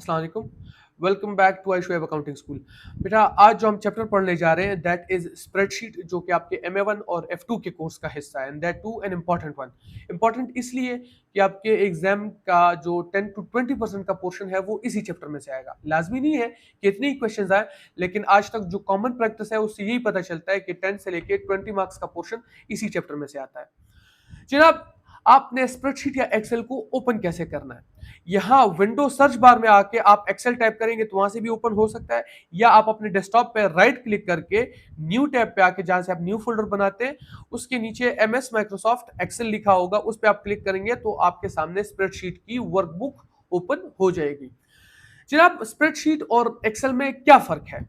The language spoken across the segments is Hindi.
अस्सलाम वालेकुम। Welcome back to I Shoaib accounting school. बेटा आज जो हम चैप्टर पढ़ने जा रहे हैं दैट इज स्प्रेडशीट, जो कि आपके MA1 और F2 के कोर्स का हिस्सा है, and that too an important one. Important इसलिए कि आपके एग्जाम का जो 10 to 20% का पोर्शन है वो इसी चैप्टर में से आएगा। लाजमी नहीं है कि इतने ही क्वेश्चन आए, लेकिन आज तक जो कॉमन प्रैक्टिस है उससे यही पता चलता है कि 10 से लेके 20 मार्क्स का पोर्शन इसी चैप्टर में से आता है। जनाब, आपने स्प्रेडशीट या एक्सेल को ओपन कैसे करना है? यहां विंडो सर्च बार में आके आप एक्सेल टाइप करेंगे तो वहां से भी ओपन हो सकता है, या आप अपने डेस्कटॉप पे राइट क्लिक करके न्यू टैब पे आके, जहां से आप न्यू फोल्डर बनाते हैं उसके नीचे MS माइक्रोसॉफ्ट एक्सेल लिखा होगा, उस पे आप क्लिक करेंगे तो आपके सामने स्प्रेडशीट की वर्कबुक ओपन हो जाएगी। जनाब, स्प्रेडशीट और एक्सेल में क्या फर्क है?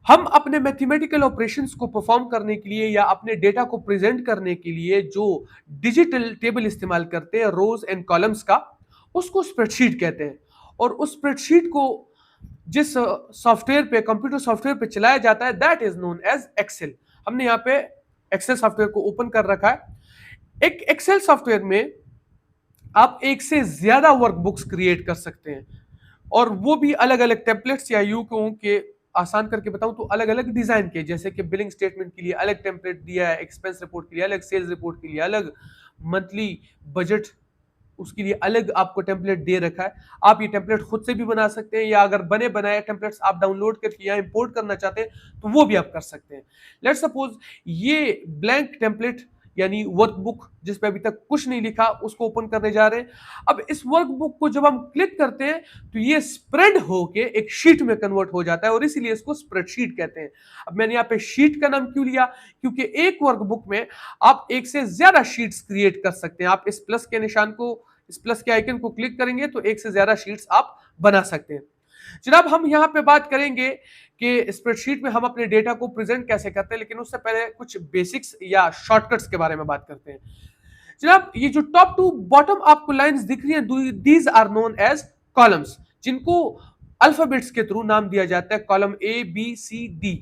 हम अपने मैथमेटिकल ऑपरेशंस को परफॉर्म करने के लिए या अपने डेटा को प्रेजेंट करने के लिए जो डिजिटल टेबल इस्तेमाल करते हैं रोज एंड कॉलम्स का, उसको स्प्रेडशीट कहते हैं। और उस स्प्रेडशीट को जिस सॉफ्टवेयर पे, कंप्यूटर सॉफ्टवेयर पे चलाया जाता है, that is known as Excel. हमने यहाँ पे एक्सेल सॉफ्टवेयर को ओपन कर रखा है। एक एक्सेल सॉफ्टवेयर में आप एक से ज्यादा वर्कबुक्स क्रिएट कर सकते हैं, और वो भी अलग अलग टेम्पलेट्स, या यूं कहूं कि आसान करके बताऊं तो अलग अलग डिजाइन के, जैसे कि बिलिंग स्टेटमेंट के लिए अलग टेम्पलेट दिया है, एक्सपेंस रिपोर्ट के लिए अलग, सेल्स रिपोर्ट के लिए अलग, मंथली बजट उसके लिए अलग आपको टेम्पलेट दे रखा है। आप ये टेम्पलेट खुद से भी बना सकते हैं, या अगर बने बनाए टेम्पलेट्स आप डाउनलोड करके या इंपोर्ट करना चाहते हैं तो वो भी आप कर सकते हैं। लेट्स सपोज ये ब्लैंक टेम्पलेट यानी वर्कबुक जिस पे अभी तक कुछ नहीं लिखा, उसको ओपन करने जा रहे हैं। अब इस वर्कबुक को जब हम क्लिक करते हैं तो ये स्प्रेड होके एक शीट में कन्वर्ट हो जाता है, और इसीलिए इसको स्प्रेडशीट कहते हैं। अब मैंने यहाँ पे शीट का नाम क्यों लिया? क्योंकि एक वर्कबुक में आप एक से ज्यादा शीट्स क्रिएट कर सकते हैं। आप इस प्लस के निशान को, इस प्लस के आइकन को क्लिक करेंगे तो एक से ज्यादा शीट्स आप बना सकते हैं। जनाब, हम यहाँ पे बात करेंगे कि स्प्रेडशीट में हम अपने डेटा को प्रेजेंट कैसे करते हैं, लेकिन उससे पहले कुछ बेसिक्स या शॉर्टकट्स के बारे में बात करते हैं। जनाब, ये जो टॉप टू बॉटम आपको लाइंस दिख रही हैं, these are known as columns, जिनको अल्फाबेट्स के थ्रू नाम दिया जाता है, column ABCD।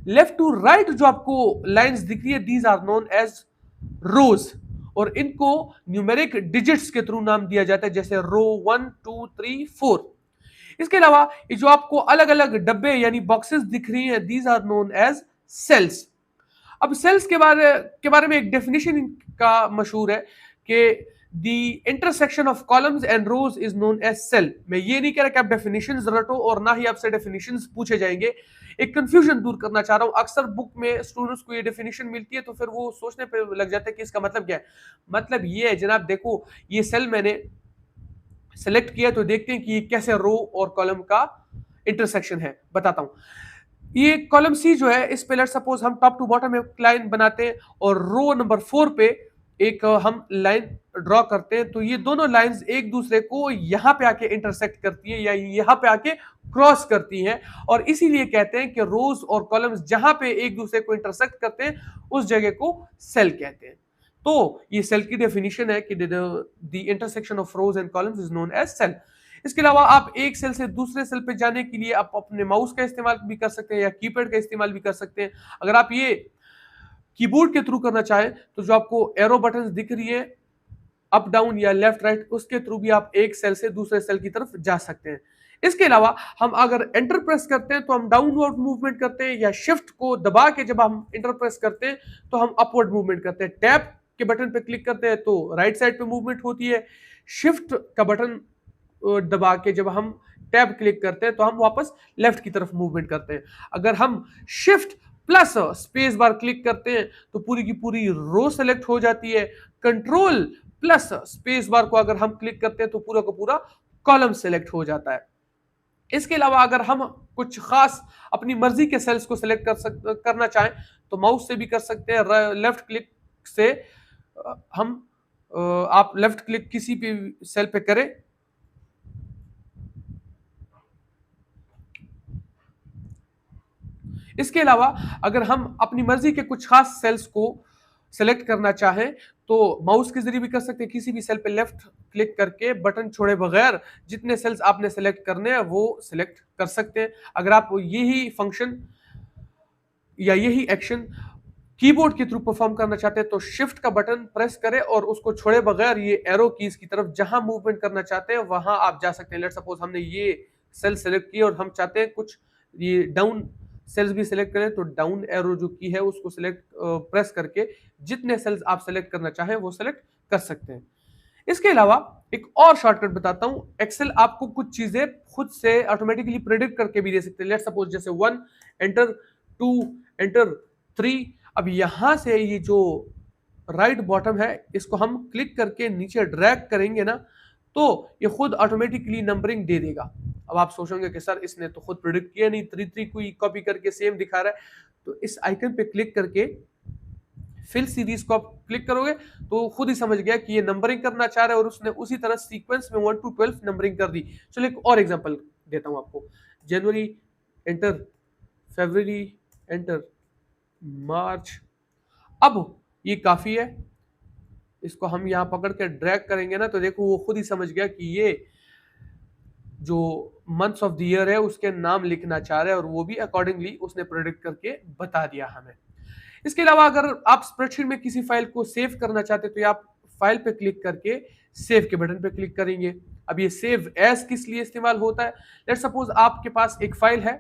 Left to right जो आपको लाइंस दिख रही है, these are known as rows, और इनको न्यूमेरिक डिजिट्स के थ्रू नाम दिया जाता है, जैसे रो 1 2 3 4। इसके अलावा ये जो आपको अलग अलग डब्बे यानी बॉक्सेस दिख रही हैं, these are known as cells. अब सेल्स के बारे में एक डेफिनेशन का मशहूर है कि the intersection of columns and rows is known as cell. मैं ये नहीं कह रहा कि आप डेफिनेशंस रटो, और ना ही आपसे डेफिनेशंस पूछे जाएंगे। एक कंफ्यूजन दूर करना चाह रहा हूं। अक्सर बुक में स्टूडेंट्स को ये डेफिनेशन मिलती है तो फिर वो सोचने पे लग जाते हैं कि इसका मतलब क्या है। मतलब ये है जनाब, देखो ये सेल मैंने सेलेक्ट किया तो देखते हैं कि ये कैसे रो और कॉलम का इंटरसेक्शन है। बताता हूं। ये कॉलम C जो है, इस पे लेट्स सपोज हम टॉप टू बॉटम एक लाइन बनाते हैं, और रो नंबर 4 पे एक हम लाइन ड्रॉ करते हैं, तो ये दोनों लाइंस एक दूसरे को यहां पे आके इंटरसेक्ट करती है या यहां पे आके क्रॉस करती हैं, और इसीलिए कहते हैं कि रोज और कॉलम्स जहां पे एक दूसरे को इंटरसेक्ट करते हैं उस जगह को सेल कहते हैं। तो ये सेल की डेफिनेशन है कि the intersection of rows and columns is known as cell. इसके अलावा आप एक सेल से दूसरे सेल पे जाने के लिए आप अपने माउस का इस्तेमाल भी कर सकते हैं या कीपैड का इस्तेमाल भी कर सकते हैं। अगर आप ये कीबोर्ड के थ्रू करना चाहें तो जो आपको एरो बटन्स दिख रही है, अप डाउन या लेफ्ट राइट, उसके थ्रू भी आप एक सेल से दूसरे सेल की तरफ जा सकते हैं। इसके अलावा हम अगर एंटर प्रेस करते हैं तो हम डाउनवर्ड मूवमेंट करते हैं, या शिफ्ट को दबा के जब हम एंटर प्रेस करते हैं तो हम अपवर्ड मूवमेंट करते हैं। टैब के बटन पे क्लिक करते हैं तो राइट साइड पे मूवमेंट होती है। शिफ्ट का बटन दबा के जब हम टैब क्लिक करते हैं तो हम वापस लेफ्ट की तरफ मूवमेंट करते हैं। अगर हम shift plus space bar click करते हैं तो पूरी की पूरी रो सेलेक्ट हो जाती है। कंट्रोल प्लस स्पेस बार को अगर हम क्लिक करते हैं तो पूरा का पूरा कॉलम सेलेक्ट हो जाता है। इसके अलावा अगर हम कुछ खास अपनी मर्जी के सेल्स को सेलेक्ट करना चाहें तो माउस से भी कर सकते हैं। लेफ्ट क्लिक से हम आप लेफ्ट क्लिक किसी भी सेल पे करें, इसके अलावा अगर हम अपनी मर्जी के कुछ खास सेल्स को सेलेक्ट करना चाहें तो माउस के जरिए भी कर सकते हैं। किसी भी सेल पे लेफ्ट क्लिक करके बटन छोड़े बगैर जितने सेल्स आपने सेलेक्ट करने हैं वो सेलेक्ट कर सकते हैं। अगर आप यही फंक्शन या यही एक्शन कीबोर्ड के थ्रू परफॉर्म करना चाहते हैं तो शिफ्ट का बटन प्रेस करें और उसको छोड़े बगैर ये एरो कीज की तरफ जहां मूवमेंट करना चाहते हैं वहां आप जा सकते हैं। लेट्स सपोज हमने ये सेल सेलेक्ट किया और हम चाहते हैं कुछ ये डाउन सेल्स भी सिलेक्ट करें, तो डाउन एरो जो की है उसको सिलेक्ट प्रेस करके जितने सेल्स आप सेलेक्ट करना चाहें वो सिलेक्ट कर सकते हैं। इसके अलावा एक और शॉर्टकट बताता हूं, एक्सेल आपको कुछ चीजें खुद से ऑटोमेटिकली प्रेडिक्ट करके भी दे सकते हैं। लेट्स सपोज जैसे 1 एंटर, 2 एंटर, 3। अब यहां से ये जो राइट बॉटम है इसको हम क्लिक करके नीचे ड्रैग करेंगे ना, तो ये खुद ऑटोमेटिकली नंबरिंग दे देगा। अब आप सोचेंगे कि सर इसने तो खुद प्रेडिक्ट किया नहीं, 3 को ही कॉपी करके सेम दिखा रहा है। तो इस आइकन पे क्लिक करके फिल सीरीज को आप क्लिक करोगे तो खुद ही समझ गया कि ये नंबरिंग करना चाह रहा है और उसने उसी तरह सीक्वेंस में 1 to 12 नंबरिंग कर दी। चलो एक और एग्जांपल देता हूं आपको। जनवरी एंटर, फरवरी एंटर, मार्च। अब ये काफी है, इसको हम यहां पकड़ के ड्रैग करेंगे ना तो देखो वो खुद ही समझ गया कि ये जो मंथ्स ऑफ द ईयर है उसके नाम लिखना चाह रहा है और वो भी अकॉर्डिंगली उसने प्रेडिक्ट करके बता दिया हमें। इसके अलावा अगर आप स्प्रेडशीट में किसी फाइल को सेव करना चाहते हैं तो आप फाइल पे क्लिक करके सेव के बटन पे क्लिक करेंगे। अब ये सेव एज किस लिए इस्तेमाल होता है? लेट्स सपोज आपके पास एक फाइल है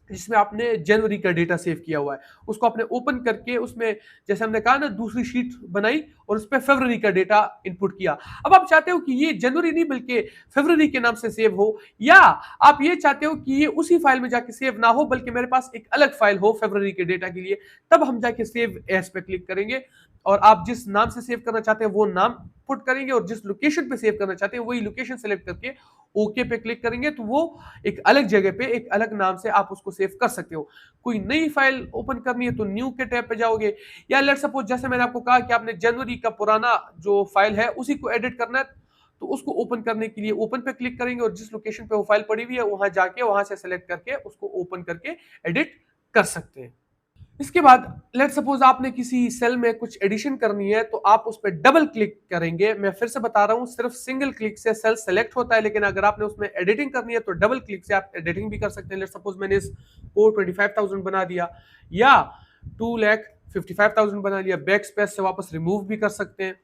जिसमें आपने जनवरी का डेटा सेव किया हुआ है, उसको आपने ओपन करके उसमें जैसे हमने कहा ना दूसरी शीट बनाई और उस पर फरवरी का डेटा इनपुट किया। अब आप चाहते हो कि ये जनवरी नहीं बल्कि फरवरी के नाम से सेव हो, या आप ये चाहते हो कि ये उसी फाइल में जाके सेव ना हो बल्कि मेरे पास एक अलग फाइल हो फरवरी के डेटा के लिए, तब हम जाके सेव एज पे क्लिक करेंगे और आप जिस नाम से सेव करना चाहते हैं वो नाम पुट करेंगे और जिस लोकेशन पे सेव करना चाहते हैं वही लोकेशन सेलेक्ट करके ओके पे क्लिक करेंगे तो वो एक अलग जगह पे एक अलग नाम से आप उसको सेव कर सकते हो। कोई नई फाइल ओपन करनी है तो न्यू के टैब पे जाओगे, या लेट सपोज जैसे मैंने आपको कहा कि आपने जनवरी का पुराना जो फाइल है उसी को एडिट करना है तो उसको ओपन करने के लिए ओपन पे क्लिक करेंगे और जिस लोकेशन पे वो फाइल पड़ी हुई है वहां जाके वहां से सेलेक्ट करके उसको ओपन करके एडिट कर सकते हैं। इसके बाद लेट सपोज आपने किसी सेल में कुछ एडिशन करनी है तो आप उस पर डबल क्लिक करेंगे। मैं फिर से बता रहा हूं सिर्फ सिंगल क्लिक से सेल सेलेक्ट होता है, लेकिन अगर आपने उसमें एडिटिंग करनी है तो डबल क्लिक से आप एडिटिंग भी कर सकते हैं। लेट सपोज मैंने इसको 25,000 बना दिया या 2,55,000 बना लिया, बैक स्पेस से वापस रिमूव भी कर सकते हैं।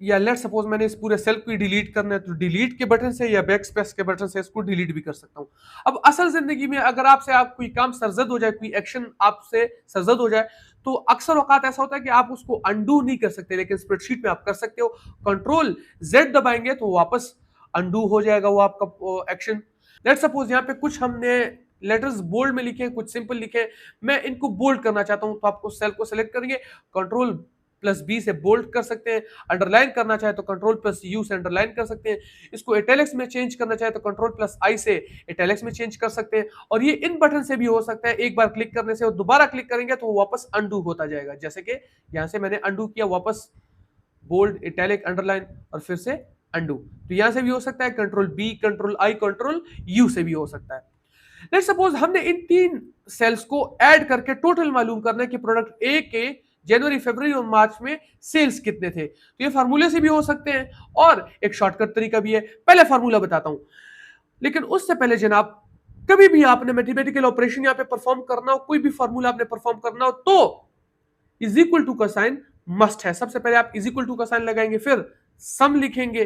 या लेट सपोज मैंने इस पूरे सेल को डिलीट करना है तो डिलीट के बटन से या बैक स्पेस के बटन से इसको डिलीट भी कर सकता हूं। अब असल जिंदगी में अगर आपसे आप कोई काम सरजद हो जाए, कोई एक्शन आपसे सरजद हो जाए तो अक्सर औकात ऐसा होता है कि आप उसको अंडू नहीं कर सकते, लेकिन स्प्रेडशीट में आप कर सकते हो। कंट्रोल जेड दबाएंगे तो वापस अंडू हो जाएगा वो आपका एक्शन। लेट सपोज यहाँ पे कुछ हमने लेटर्स बोल्ड में लिखे, कुछ सिंपल लिखे, मैं इनको बोल्ड करना चाहता हूं तो आप उस सेल को सिलेक्ट करेंगे, कंट्रोल प्लस बी से बोल्ड कर सकते हैं। अंडरलाइन करना चाहे तो कंट्रोल प्लस यू से अंडरलाइन कर सकते हैं। इसको इटैलिक्स में चेंज करना चाहे तो कंट्रोल प्लस आई से इटैलिक्स में चेंज कर सकते हैं। और ये इन बटन से भी हो सकता है, एक बार क्लिक करने से और दोबारा क्लिक करेंगे तो वो वापस अंडू होता जाएगा। जैसे कि यहां से मैंने अंडू किया, वापस बोल्ड, इटैलिक, अंडरलाइन और फिर से अंडू। तो यहां से भी हो सकता है, control B, control I, control U से भी हो सकता है। लेट्स सपोज हमने इन 3 सेल्स को ऐड करके टोटल मालूम करना है कि प्रोडक्ट ए के जनवरी, फरवरी और मार्च में सेल्स कितने थे। तो ये फार्मूले से भी हो सकते हैं और एक शॉर्टकट तरीका भी है। पहले फार्मूला बताता हूं, लेकिन उससे पहले जनाब कभी भी आपने मैथमेटिकल ऑपरेशन यहां पे परफॉर्म करना हो, कोई भी फार्मूला आपने परफॉर्म करना हो तो इज इक्वल टू का साइन मस्ट है। सबसे पहले आप इज इक्वल टू का साइन लगाएंगे, फिर सम लिखेंगे,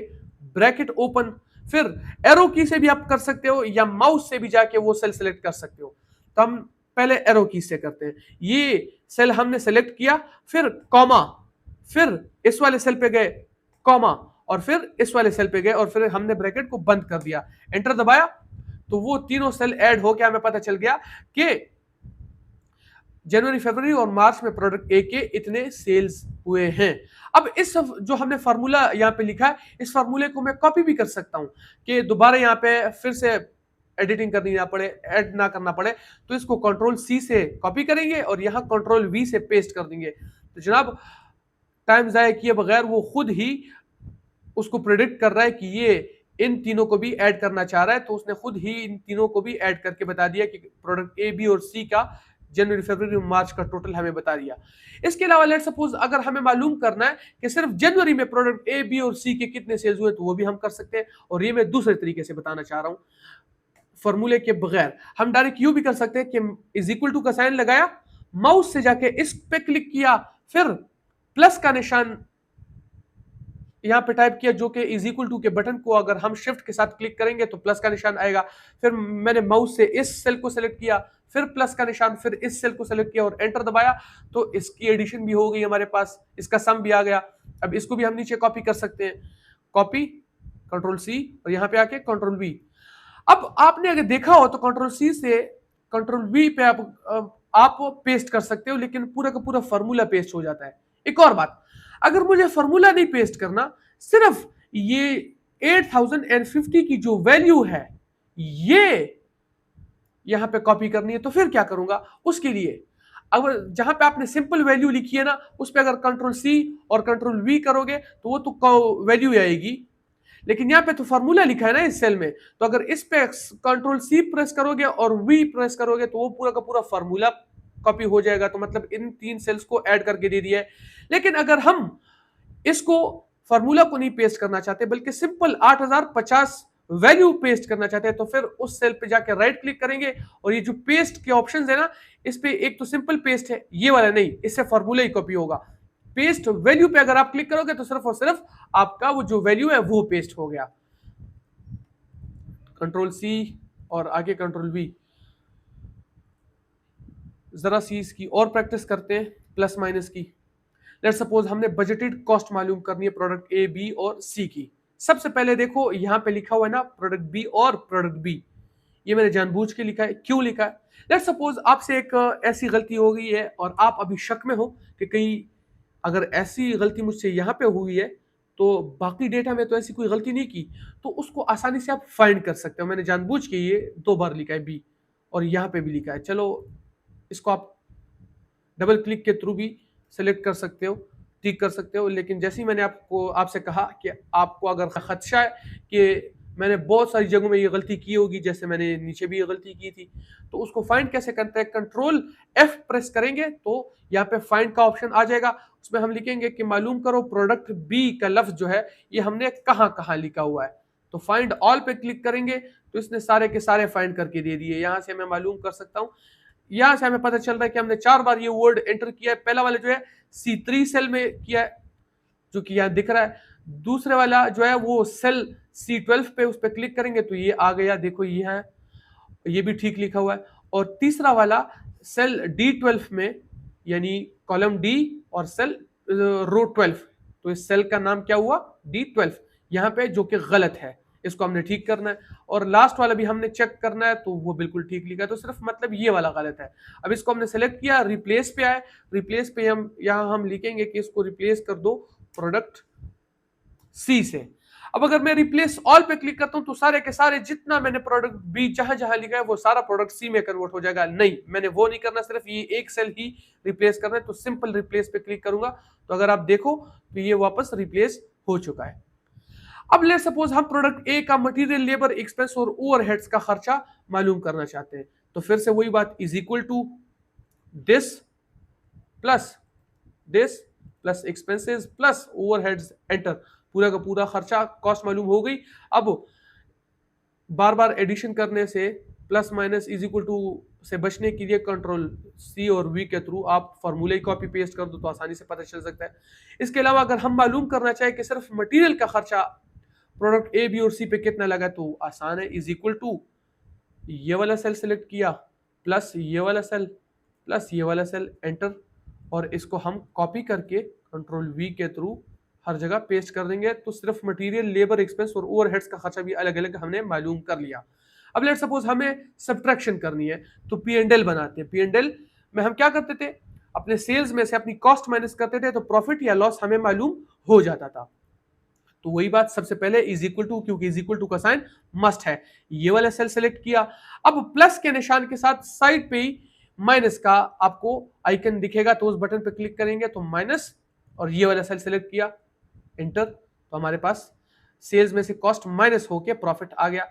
ब्रैकेट ओपन, फिर एरो की से भी आप कर सकते हो या माउस से भी जाके वो सेल सेलेक्ट कर सकते हो। तो हम पहले एरो की से करते हैं। ये सेल हमने सेलेक्ट किया, फिर कॉमा, फिर इस वाले सेल पे गए, कॉमा, और फिर इस वाले सेल पे गए और फिर हमने ब्रैकेट को बंद कर दिया, एंटर दबाया तो वो तीनों सेल ऐड हो गया। हमें पता चल गया कि जनवरी, फरवरी और मार्च में प्रोडक्ट ए के इतने सेल्स हुए हैं। अब इस जो हमने फार्मूला यहाँ पे लिखा है, इस फार्मूले को मैं कॉपी भी कर सकता हूं कि दोबारा यहाँ पे फिर से एडिटिंग करनी ना पड़े, ऐड ना करना पड़े। तो इसको कंट्रोल सी से कॉपी करेंगे और यहाँ कंट्रोल वी से पेस्ट कर देंगे। तो जनाब टाइम जाया किए बगैर वो खुद ही उसको प्रेडिक्ट कर रहा है कि ये इन तीनों को भी ऐड करना चाह रहा है, तो उसने खुद ही इन तीनों को भी ऐड करके बता दिया कि प्रोडक्ट ए, बी और सी का जनवरी, फरवरी और मार्च का टोटल हमें बता दिया। इसके अलावा लेट सपोज अगर हमें मालूम करना है कि सिर्फ जनवरी में प्रोडक्ट ए, बी और सी के कितने सेल्स हुए तो वो भी हम कर सकते हैं। और ये मैं दूसरे तरीके से बताना चाह रहा हूं, फॉर्मूले के बगैर। हम डायरेक्ट यू भी कर सकते हैं कि इज इक्वल टू का साइन लगाया, माउस से जाके इस पे क्लिक किया, फिर प्लस का निशान यहाँ पे टाइप किया जो कि इज इक्वल टू के बटन को अगर हम शिफ्ट के साथ क्लिक करेंगे तो प्लस का निशान आएगा। फिर मैंने माउस से इस सेल को सिलेक्ट किया, फिर प्लस का निशान, फिर इस सेल को सिलेक्ट किया और एंटर दबाया, तो इसकी एडिशन भी हो गई हमारे पास, इसका सम भी आ गया। अब इसको भी हम नीचे कॉपी कर सकते हैं, कॉपी, कंट्रोल सी और यहाँ पे आके कंट्रोल वी। अब आपने अगर देखा हो तो कंट्रोल सी से कंट्रोल वी पे आप पेस्ट कर सकते हो, लेकिन पूरा का पूरा फॉर्मूला पेस्ट हो जाता है। एक और बात, अगर मुझे फॉर्मूला नहीं पेस्ट करना, सिर्फ ये 8050 की जो वैल्यू है ये यहां पे कॉपी करनी है, तो फिर क्या करूंगा उसके लिए, अगर जहां पे आपने सिंपल वैल्यू लिखी है ना उस पे अगर कंट्रोल सी और कंट्रोल वी करोगे तो वो तो वैल्यू आएगी, लेकिन यहाँ पे तो फॉर्मूला लिखा है ना इस सेल में, तो अगर इस पे कंट्रोल सी प्रेस करोगे और वी प्रेस करोगे तो वो पूरा का पूरा फॉर्मूला कॉपी हो जाएगा। तो मतलब इन तीन सेल्स को ऐड करके दे दिया है। लेकिन अगर हम इसको फॉर्मूला को नहीं पेस्ट करना चाहते बल्कि सिंपल 8050 वैल्यू पेस्ट करना चाहते हैं, तो फिर उस सेल पे जाके राइट क्लिक करेंगे और ये जो पेस्ट के ऑप्शंस है ना, इस पे एक तो सिंपल पेस्ट है, ये वाला नहीं, इससे फॉर्मूला ही कॉपी होगा। पेस्ट वैल्यू पे अगर आप क्लिक करोगे तो सिर्फ और सिर्फ आपका वो जो वैल्यू है वो पेस्ट हो गया। कंट्रोल सी और आगे कंट्रोल वी। जरा सी इसकी और प्रैक्टिस करते हैं प्लस माइनस की। लेट्स सपोज हमने बजटेड कॉस्ट मालूम करनी है प्रोडक्ट ए, बी और सी की। सबसे पहले देखो यहाँ पे लिखा हुआ है ना प्रोडक्ट बी और प्रोडक्ट बी, ये मैंने जानबूझ के लिखा है। क्यों लिखा है? लेट्स सपोज आपसे एक ऐसी गलती हो गई है और आप अभी शक में हो कि कहीं अगर ऐसी गलती मुझसे यहाँ पे हुई है तो बाकी डेटा में तो ऐसी कोई गलती नहीं की, तो उसको आसानी से आप फाइंड कर सकते हो। मैंने जानबूझ के ये 2 बार लिखा है बी और यहाँ पे भी लिखा है। चलो इसको आप डबल क्लिक के थ्रू भी सेलेक्ट कर सकते हो, ठीक कर सकते हो। लेकिन जैसे ही मैंने आपसे कहा कि आपको अगर खदशा है कि मैंने बहुत सारी जगहों में ये गलती की होगी, जैसे मैंने नीचे भी ये गलती की थी, तो उसको फाइंड कैसे करते हैं? कंट्रोल एफ प्रेस करेंगे तो यहाँ पे फाइंड का ऑप्शन आ जाएगा। उसमें हम लिखेंगे कि मालूम करो प्रोडक्ट बी का लफ्ज जो है ये हमने कहाँ कहाँ लिखा हुआ है। तो फाइंड ऑल पे क्लिक करेंगे तो इसने सारे के सारे फाइंड करके दे दिए। यहाँ से मैं मालूम कर सकता हूँ, यहां से हमें पता चल रहा है कि हमने 4 बार ये वर्ड एंटर किया है। पहला वाला जो है C3 सेल में किया है जो कि यहां दिख रहा है। दूसरे वाला जो है वो सेल C12 पे, उस पर क्लिक करेंगे तो ये आ गया, देखो ये है, ये भी ठीक लिखा हुआ है। और तीसरा वाला सेल D12 में, यानी कॉलम डी और सेल रो 12, तो इस सेल का नाम क्या हुआ? D12 यहाँ पे, जो कि गलत है, इसको हमने ठीक करना है। और लास्ट वाला भी हमने चेक करना है तो वो बिल्कुल ठीक लिखा है, तो सिर्फ मतलब ये वाला गलत है। अब इसको हमने सेलेक्ट किया, रिप्लेस पे आए, रिप्लेस पे हम यहाँ हम लिखेंगे कि इसको रिप्लेस कर दो प्रोडक्ट सी से। अब अगर मैं रिप्लेस ऑल पे क्लिक करता हूं तो सारे के सारे जितना मैंने प्रोडक्ट बी जहां जहां लिखा है वो सारा प्रोडक्ट सी में कन्वर्ट हो जाएगा। नहीं, मैंने वो नहीं करना, सिर्फ ये एक सेल ही रिप्लेस करना है। तो सिंपल रिप्लेस पे क्लिक करूंगा तो अगर आप देखो तो ये वापस रिप्लेस हो चुका है। अब लेट सपोज हम प्रोडक्ट ए का मटेरियल, लेबर एक्सपेंस और ओवरहेड्स का खर्चा मालूम करना चाहते हैं, तो फिर से वही बात, is equal to this plus expenses plus overheads, enter. पूरा का पूरा खर्चा कॉस्ट मालूम हो गई। अब बार बार एडिशन करने से, plus minus is equal to से बचने के लिए कंट्रोल सी और वी के थ्रू आप फॉर्मूले कॉपी पेस्ट कर दो तो आसानी से पता चल सकता है। इसके अलावा अगर हम मालूम करना चाहें कि सिर्फ मटेरियल का खर्चा प्रोडक्ट ए, बी और सी पे कितना लगा, तो आसान है, इज इक्वल टू ये वाला सेल सेलेक्ट किया प्लस ये वाला सेल प्लस ये वाला सेल, एंटर। और इसको हम कॉपी करके कंट्रोल वी के थ्रू हर जगह पेस्ट कर देंगे, तो सिर्फ मटेरियल, लेबर एक्सपेंस और ओवरहेड्स का खर्चा भी अलग अलग हमने मालूम कर लिया। अब लेट सपोज हमें सब्ट्रैक्शन करनी है तो पी एंड एल बनाते हैं। पी एंड एल में हम क्या करते थे? अपने सेल्स में से अपनी कॉस्ट माइनस करते थे तो प्रॉफिट या लॉस हमें मालूम हो जाता था। तो वही बात, सबसे पहले इज इक्वल टू, क्योंकि इज इक्वल टू का साइन मस्ट है, ये वाला सेल सेलेक्ट किया। अब प्लस के निशान के साथ साइड पे ही माइनस का आपको आइकन दिखेगा, तो उस बटन पे क्लिक करेंगे तो माइनस, और ये वाला सेल सेलेक्ट किया, एंटर। तो हमारे पास सेल्स में से कॉस्ट माइनस होके प्रॉफिट आ गया।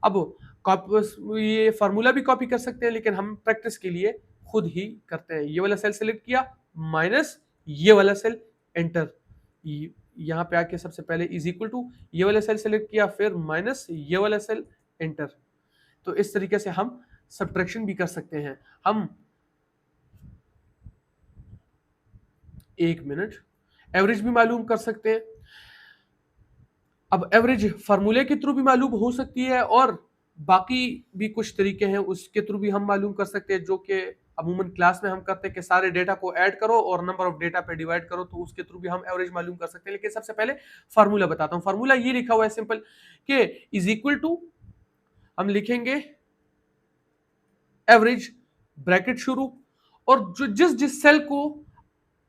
अब ये फॉर्मूला भी कॉपी कर सकते हैं, लेकिन हम प्रैक्टिस के लिए खुद ही करते हैं। ये वाला सेल सेलेक्ट किया, माइनस ये वाला सेल, एंटर। यहाँ पे आके सबसे पहले इज इक्वल टू ये वाला सेल सेलेक्ट किया, फिर माइनस ये वाला सेल, एंटर। तो इस तरीके से हम सब्ट्रैक्शन भी कर सकते हैं। हम 1 मिनट। एवरेज भी मालूम कर सकते हैं। अब एवरेज फार्मूले के थ्रू भी मालूम हो सकती है और बाकी भी कुछ तरीके हैं उसके थ्रू भी हम मालूम कर सकते हैं, जो कि अमूमन क्लास में हम करते हैं कि सारे डेटा को ऐड करो और नंबर ऑफ डेटा पे डिवाइड करो, तो उसके थ्रू भी हम एवरेज मालूम कर सकते हैं। लेकिन सबसे पहले फार्मूला बताता हूँ। फार्मूला ये लिखा हुआ है सिंपल कि इज इक्वल टू, हम लिखेंगे एवरेज ब्रैकेट शुरू, और जो जिस जिस सेल को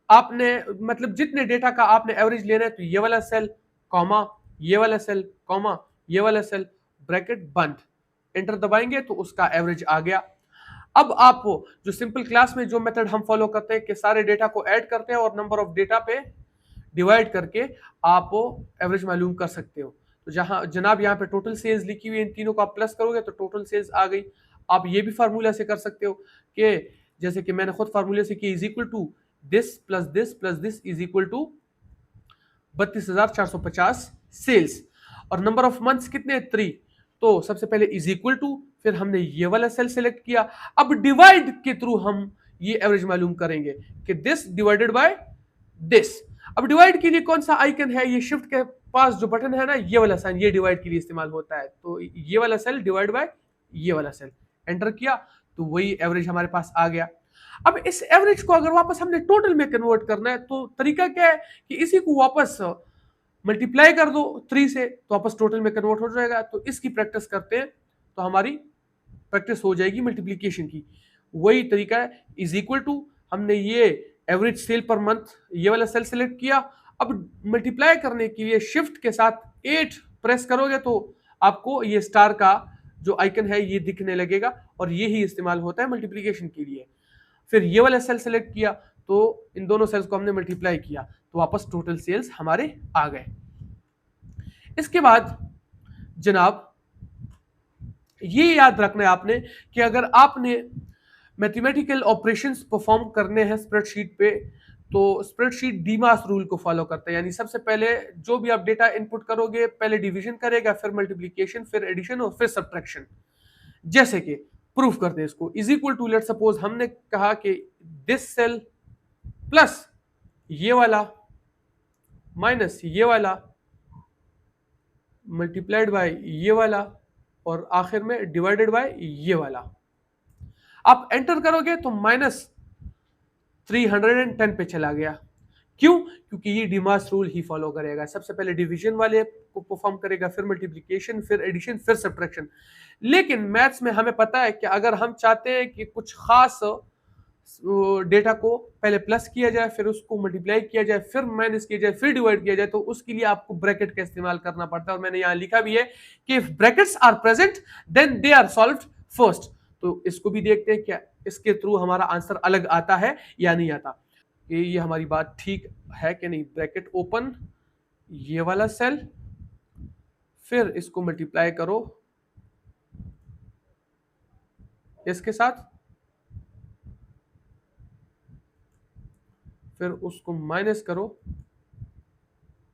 आपने मतलब जितने डेटा का आपने एवरेज लेना है, तो ये वाला सेल कॉमा, ये वाला सेल कॉमा, ये वाला सेल, ब्रैकेट बंद। एंटर दबाएंगे तो उसका एवरेज आ गया। अब आप जो सिंपल क्लास में जो मेथड हम फॉलो करते हैं कि सारे डेटा को ऐड करते हैं और नंबर ऑफ डेटा पे डिवाइड करके आप एवरेज मालूम कर सकते हो। तो जहां जनाब यहाँ पे टोटल सेल्स लिखी हुई है, इन तीनों को आप प्लस करोगे तो टोटल सेल्स आ गई। आप ये भी फार्मूला से कर सकते हो कि जैसे कि मैंने खुद फार्मूले से कि is equal to this plus this plus this is equal to 32,450 sales. और नंबर ऑफ मंथ्स कितने, 3। तो सबसे पहले इज इक्वल टू, फिर हमने ये वाला सेल सेलेक्ट किया। अब डिवाइड के थ्रू हम ये एवरेज मालूम करेंगे कि दिस डिवाइडेड बाय दिस। अब डिवाइड के लिए कौन सा आइकन है, ये शिफ्ट के पास जो बटन है ना, ये वाला साइन, ये डिवाइड के लिए इस्तेमाल होता है। तो ये वाला सेल डिवाइड बाय ये वाला सेल, एंटर किया तो वही एवरेज हमारे पास आ गया। अब इस एवरेज को अगर वापस हमने टोटल में कन्वर्ट करना है, तो तरीका क्या है कि इसी को वापस मल्टीप्लाई कर दो 3 से, तो वापस टोटल में कन्वर्ट हो जाएगा। तो इसकी प्रैक्टिस करते हैं तो हमारी प्रैक्टिस हो जाएगी मल्टीप्लीकेशन की। वही तरीका है, इज इक्वल टू, हमने ये एवरेज सेल पर मंथ ये वाला सेल सेलेक्ट किया। अब मल्टीप्लाई करने के लिए शिफ्ट के साथ 8 प्रेस करोगे तो आपको ये स्टार का जो आइकन है ये दिखने लगेगा, और ये ही इस्तेमाल होता है मल्टीप्लीकेशन के लिए। फिर ये वाला सेल सेलेक्ट किया तो इन दोनों सेल्स को हमने मल्टीप्लाई किया तो वापस टोटल सेल्स हमारे आ गए। इसके बाद जनाब ये याद रखना है आपने कि अगर आपने मैथमेटिकल ऑपरेशंस परफॉर्म करने हैं स्प्रेडशीट पे, तो स्प्रेडशीट डीमास रूल को फॉलो करता है। यानी सबसे पहले जो भी आप डेटा इनपुट करोगे, पहले डिवीजन करेगा, फिर मल्टीप्लिकेशन, फिर एडिशन और फिर सब्ट्रैक्शन। जैसे कि प्रूफ करते हैं इसको, is equal to, let suppose हमने कहा कि दिस सेल प्लस ये वाला माइनस ये वाला मल्टीप्लाइड बाय ये वाला और आखिर में डिवाइडेड बाय ये वाला। आप एंटर करोगे तो -310 पे चला गया। क्यों? क्योंकि ये डीमास रूल ही फॉलो करेगा। सबसे पहले डिवीजन वाले को परफॉर्म करेगा, फिर मल्टीप्लिकेशन, फिर एडिशन, फिर सब्ट्रैक्शन। लेकिन मैथ्स में हमें पता है कि अगर हम चाहते हैं कि कुछ खास डेटा को पहले प्लस किया जाए, फिर उसको मल्टीप्लाई किया जाए, फिर माइनस किया जाए, फिर डिवाइड किया जाए, तो उसके लिए आपको ब्रैकेट का इस्तेमाल करना पड़ता है। और मैंने यहाँ लिखा भी है कि if brackets are present then they are solved first. तो इसको भी देखते हैं क्या इसके थ्रू हमारा आंसर अलग आता है या नहीं आता, कि ये हमारी बात ठीक है कि नहीं। ब्रैकेट ओपन, ये वाला सेल, फिर इसको मल्टीप्लाई करो इसके साथ, फिर उसको माइनस करो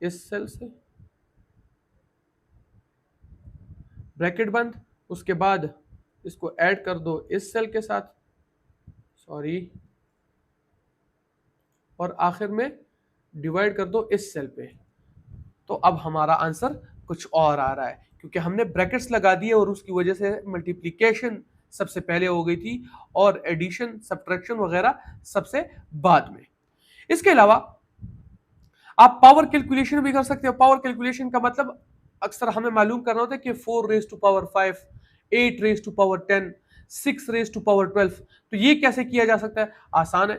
इस सेल से, ब्रैकेट बंद। उसके बाद इसको ऐड कर दो इस सेल के साथ, सॉरी, और आखिर में डिवाइड कर दो इस सेल पे। तो अब हमारा आंसर कुछ और आ रहा है, क्योंकि हमने ब्रैकेट्स लगा दिए और उसकी वजह से मल्टीप्लिकेशन सबसे पहले हो गई थी और एडिशन, सब्ट्रैक्शन वगैरह सबसे बाद में। इसके अलावा आप पावर कैलकुलेशन भी कर सकते हो। पावर कैलकुलेशन का मतलब अक्सर हमें मालूम करना होता है कि 4 raise to power 5, 8 raise to power 10, 6 raise to power 12। तो ये कैसे किया जा सकता है? आसान है।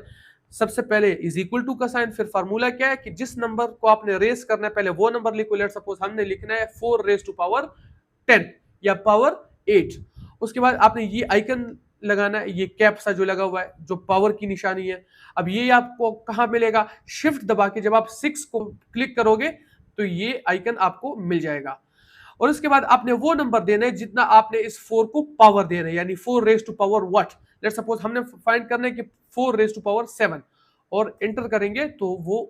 सबसे पहले इज इक्वल टू का साइन, फिर फार्मूला क्या है कि जिस नंबर को आपने रेस करना है पहले वो नंबर लिखो। लेट सपोज हमने लिखना है 4 रेज टू पावर 10 या पावर 8। उसके बाद आपने ये आइकन लगाना है, ये कैप सा जो लगा हुआ है जो पावर की निशानी है। अब ये आपको कहां मिलेगा? शिफ्ट दबा के जब आप 6 को क्लिक करोगे तो ये आइकन आपको मिल जाएगा। और उसके बाद आपने वो नंबर देना है जितना आपने इस 4 को पावर देना है, यानी 4 raise to power what. Let suppose हमने फाइंड करना है कि 4 रेज टू पावर 7, और एंटर करेंगे तो वो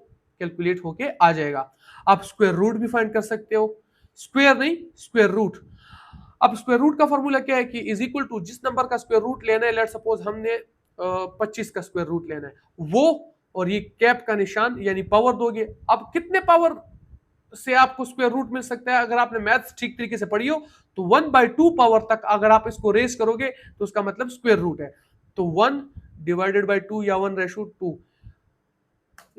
कैलकुलेट होके आ जाएगा। आप स्क्वायर रूट भी फाइंड कर सकते हो, स्क्वायर नहीं स्क्वायर रूट। अब स्क्वायर रूट का फॉर्मूला क्या है कि इज इक्वल टू जिस नंबर का स्क्वायर रूट लेना है, लेट सपोज हमने 25 का स्क्वायर रूट लेना है, वो और ये कैप का निशान यानी पावर दोगे। अब कितने पावर से आपको स्क्वायर रूट मिल सकता है? अगर आपने मैथ्स ठीक तरीके से पढ़ी हो तो 1/2 पावर तक अगर आप इसको रेस करोगे तो उसका मतलब स्क्वायर रूट है। तो 1/2 या 1/2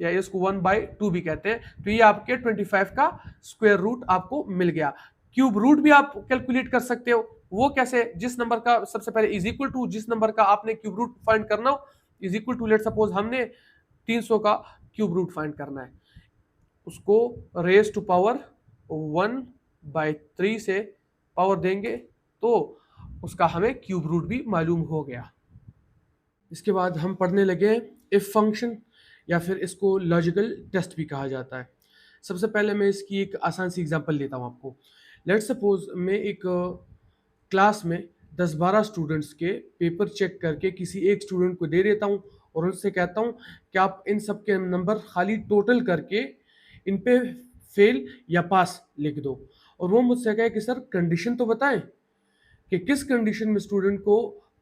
या इसको 1/2 भी कहते हैं। तो ये आपके 25 का स्क्वायर रूट आपको मिल गया। क्यूब रूट भी आप कैलकुलेट कर सकते हो। वो कैसे? जिस नंबर का सबसे पहले इज इक्वल टू, जिस नंबर का आपने क्यूब रूट फाइंड करना हो, is equal to let suppose हमने 300 का क्यूब रूट फाइंड करना है, उसको रेज टू पावर 1/3 से पावर देंगे तो उसका हमें क्यूब रूट भी मालूम हो गया। इसके बाद हम पढ़ने लगे इफ फंक्शन, या फिर इसको लॉजिकल टेस्ट भी कहा जाता है। सबसे पहले मैं इसकी एक आसान सी एग्जांपल लेता हूँ आपको। लेट्स सपोज मैं एक क्लास में 10-12 स्टूडेंट्स के पेपर चेक करके किसी एक स्टूडेंट को दे देता हूँ और उनसे कहता हूँ कि आप इन सब के नंबर खाली टोटल करके इन पे फेल या पास लिख दो। और वो मुझसे कहे कि सर कंडीशन तो बताएं कि किस कंडीशन में स्टूडेंट को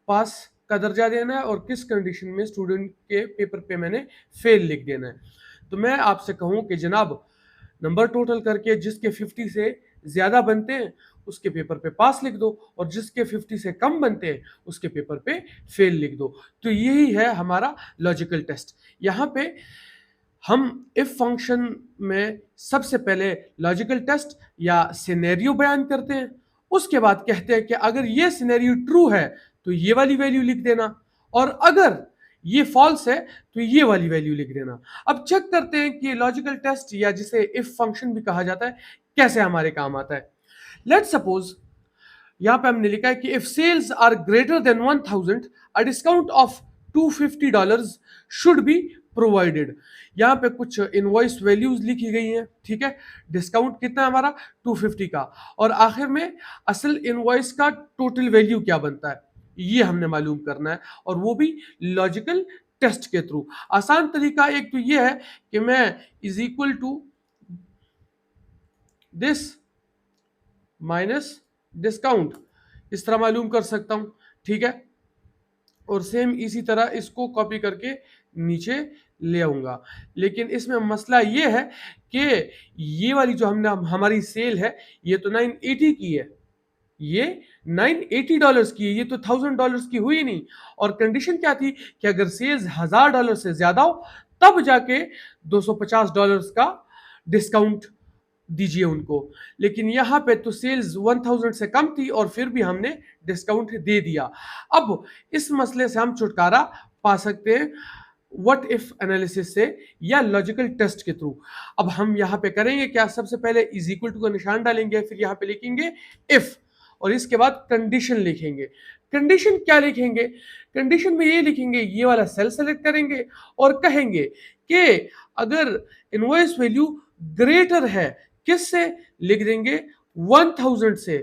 पास का दर्जा देना है और किस कंडीशन में स्टूडेंट के पेपर पे मैंने फेल लिख देना है। तो मैं आपसे कहूँ कि जनाब नंबर टोटल करके जिसके 50 से ज़्यादा बनते हैं उसके पेपर पे पास लिख दो और जिसके 50 से कम बनते हैं उसके पेपर पे फेल लिख दो। तो यही है हमारा लॉजिकल टेस्ट। यहाँ पे हम इफ फंक्शन में सबसे पहले लॉजिकल टेस्ट या सिनेरियो बयान करते हैं, उसके बाद कहते हैं कि अगर ये सिनेरियो ट्रू है तो ये वाली वैल्यू लिख देना, और अगर ये फॉल्स है तो ये वाली वैल्यू लिख देना। अब चेक करते हैं कि लॉजिकल टेस्ट या जिसे इफ फंक्शन भी कहा जाता है कैसे हमारे काम आता है। लेट्स सपोज यहां पे हमने लिखा है कि if sales are greater than 1000 a discount of $250 should be provided. यहाँ पे कुछ इनवॉइस वैल्यूज लिखी गई हैं, ठीक है। डिस्काउंट कितना है हमारा 250 का, और आखिर में असल इनवॉइस का टोटल वैल्यू क्या बनता है ये हमने मालूम करना है, और वो भी लॉजिकल टेस्ट के थ्रू। आसान तरीका एक तो ये है कि मैं is equal to this minus discount इस तरह मालूम कर सकता हूं, ठीक है। और सेम इसी तरह इसको कॉपी करके नीचे ले आऊंगा। लेकिन इसमें मसला ये है कि ये वाली जो हमने हमारी सेल है ये तो 980 की है, ये $980 की है, ये तो $1000 की हुई नहीं। और कंडीशन क्या थी कि अगर सेल्स $1000 से ज्यादा हो तब जाके $250 का डिस्काउंट दीजिए उनको। लेकिन यहाँ पे तो सेल्स 1000 से कम थी और फिर भी हमने डिस्काउंट दे दिया। अब इस मसले से हम छुटकारा पा सकते हैं व्हाट इफ एनालिसिस से या लॉजिकल टेस्ट के थ्रू। अब हम यहाँ पे करेंगे क्या, सबसे पहले इज इक्वल टू का निशान डालेंगे, फिर यहाँ पे लिखेंगे इफ, और इसके बाद कंडीशन लिखेंगे। कंडीशन क्या लिखेंगे? कंडीशन में ये लिखेंगे, ये वाला सेल सेलेक्ट करेंगे और कहेंगे कि अगर इनवॉइस वैल्यू ग्रेटर है, किससे लिख देंगे 1000 से,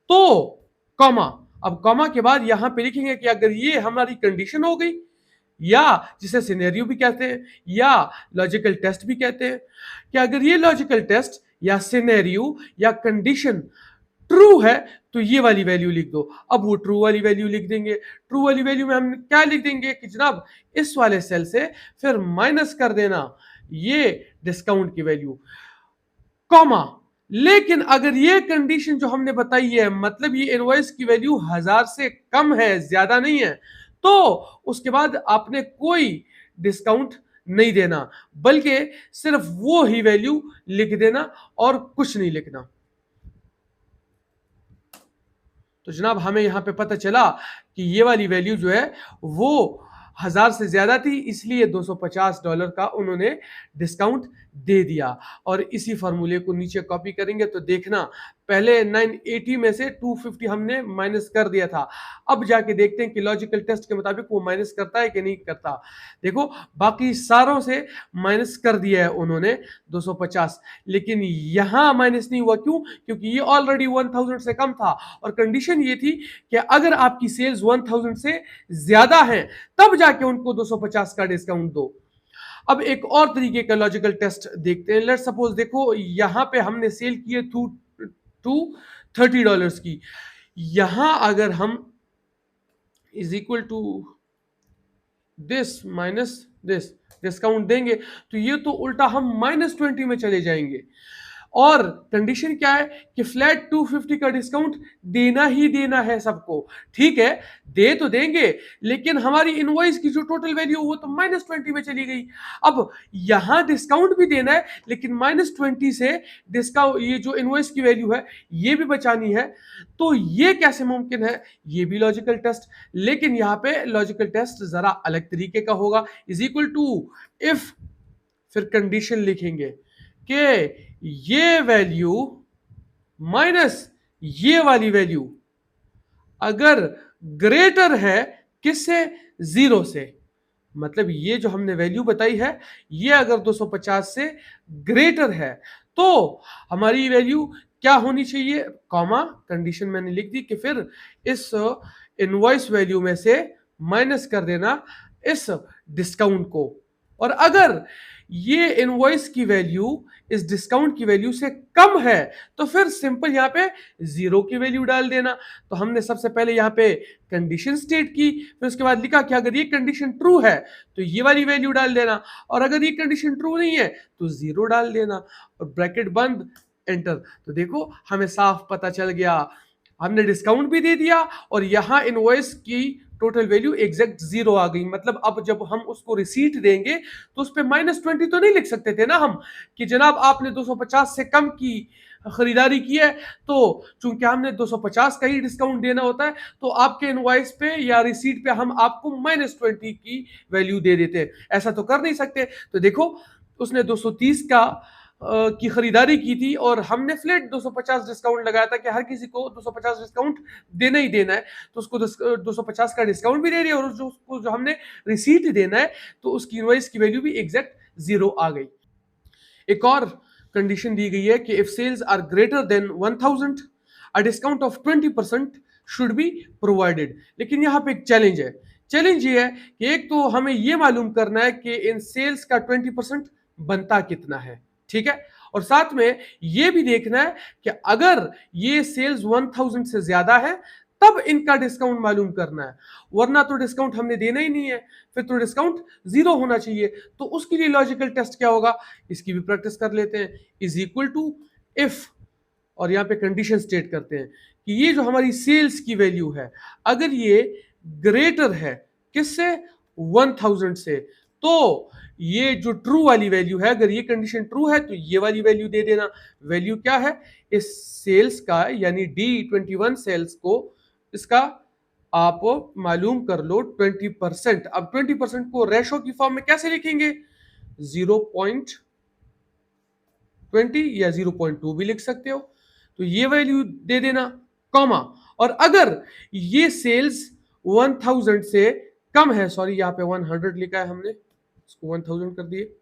तो कॉमा। अब कॉमा के बाद यहां पे लिखेंगे कि अगर ये हमारी कंडीशन हो गई, या जिसे सिनेरियो भी कहते हैं या लॉजिकल टेस्ट भी कहते हैं, कि अगर ये लॉजिकल टेस्ट या सिनेरियो या कंडीशन ट्रू है तो ये वाली वैल्यू लिख दो। अब वो ट्रू वाली वैल्यू लिख देंगे। ट्रू वाली वैल्यू में हम क्या लिख देंगे कि जनाब इस वाले सेल से फिर माइनस कर देना ये डिस्काउंट की वैल्यू, कॉमा। लेकिन अगर ये कंडीशन जो हमने बताई है, मतलब ये इनवॉइस की वैल्यू 1000 से कम है, ज्यादा नहीं है, तो उसके बाद आपने कोई डिस्काउंट नहीं देना, बल्कि सिर्फ वो ही वैल्यू लिख देना और कुछ नहीं लिखना। तो जनाब हमें यहां पे पता चला कि ये वाली वैल्यू जो है वो 1000 से ज्यादा थी, इसलिए $250 का उन्होंने डिस्काउंट दे दिया। और इसी फार्मूले को नीचे कॉपी करेंगे तो देखना पहले 980 में से 250 हमने माइनस कर दिया था। अब जाके देखते हैं कि लॉजिकल टेस्ट के मुताबिक वो माइनस करता है कि नहीं करता। देखो बाकी सारों से माइनस कर दिया है उन्होंने 250, लेकिन यहां माइनस नहीं हुआ। क्यों? क्योंकि ये ऑलरेडी 1000 से कम था और कंडीशन ये थी कि अगर आपकी सेल्स 1000 से ज्यादा हैं तब जाके उनको 250 का डिस्काउंट दो। अब एक और तरीके का लॉजिकल टेस्ट देखते हैं। लेट्स सपोज देखो यहां पे हमने सेल किए $30 की, यहां अगर हम is equal to this minus this, discount देंगे तो ये तो उल्टा हम -20 में चले जाएंगे। और कंडीशन क्या है कि फ्लैट 250 का डिस्काउंट देना ही देना है सबको। ठीक है, दे तो देंगे, लेकिन हमारी इनवॉइस की जो टोटल वैल्यू वो तो -20 में चली गई। अब यहां डिस्काउंट भी देना है, लेकिन -20 से डिस्काउंट, ये जो इनवॉइस की वैल्यू है ये भी बचानी है। तो ये कैसे मुमकिन है? ये भी लॉजिकल टेस्ट, लेकिन यहां पे लॉजिकल टेस्ट जरा अलग तरीके का होगा। इज इक्वल टू इफ, फिर कंडीशन लिखेंगे कि ये वैल्यू माइनस ये वाली वैल्यू अगर ग्रेटर है किससे? 0 से। मतलब ये जो हमने वैल्यू बताई है ये अगर 250 से ग्रेटर है तो हमारी वैल्यू क्या होनी चाहिए, कॉमा, कंडीशन मैंने लिख दी कि फिर इस इनवॉइस वैल्यू में से माइनस कर देना इस डिस्काउंट को। और अगर ये इनवॉइस की वैल्यू इस डिस्काउंट की वैल्यू से कम है तो फिर सिंपल यहां पे 0 की वैल्यू डाल देना। तो हमने सबसे पहले यहां पे कंडीशन स्टेट की, फिर उसके बाद लिखा कि अगर ये कंडीशन ट्रू है तो ये वाली वैल्यू डाल देना, और अगर ये कंडीशन ट्रू नहीं है तो 0 डाल देना, और ब्रैकेट बंद, एंटर। तो देखो हमें साफ पता चल गया, हमने डिस्काउंट भी दे दिया और यहां इनवॉइस की टोटल वैल्यू एग्जैक्ट 0 आ गई। मतलब अब जब हम उसको रिसीट देंगे तो उस पर -20 तो नहीं लिख सकते थे ना हम कि जनाब आपने 250 से कम की खरीदारी की है, तो चूंकि हमने 250 का ही डिस्काउंट देना होता है तो आपके इनवॉइस पे या रिसीट पे हम आपको -20 की वैल्यू दे देते। ऐसा तो कर नहीं सकते। तो देखो उसने 230 का की खरीदारी की थी और हमने फ्लैट 250 डिस्काउंट लगाया था कि हर किसी को 250 डिस्काउंट देना ही देना है, तो उसको 250 का डिस्काउंट भी दे रही है, और उसको जो हमने रिसीट देना है तो उसकी इनवॉइस की वैल्यू भी एग्जैक्ट 0 आ गई। एक और कंडीशन दी गई है कि if sales are greater than 1000 a discount of 20% should be provided. लेकिन यहाँ पे एक चैलेंज है। चैलेंज ये है कि एक तो हमें ये मालूम करना है कि इन सेल्स का 20% बनता कितना है, ठीक है, और साथ में ये भी देखना है कि अगर ये सेल्स 1000 से ज्यादा है तब इनका डिस्काउंट मालूम करना है, वरना तो डिस्काउंट हमने देना ही नहीं है, फिर तो डिस्काउंट 0 होना चाहिए। तो उसके लिए लॉजिकल टेस्ट क्या होगा, इसकी भी प्रैक्टिस कर लेते हैं। इज इक्वल टू इफ, और यहाँ पे कंडीशन स्टेट करते हैं कि ये जो हमारी सेल्स की वैल्यू है अगर ये ग्रेटर है किससे? 1000 से, तो ये जो ट्रू वाली वैल्यू है, अगर ये कंडीशन ट्रू है तो ये वाली वैल्यू दे देना। वैल्यू क्या है? इस सेल्स का, यानी D21 सेल्स को, इसका आप मालूम कर लो 20%। अब 20% को रेशो की फॉर्म में कैसे लिखेंगे? 0.20 या 0.2 भी लिख सकते हो। तो ये वैल्यू दे देना, कॉमा, और अगर ये सेल्स 1000 से कम है, सॉरी यहाँ पे 100 लिखा है हमने, इसको 1000 कर दिए,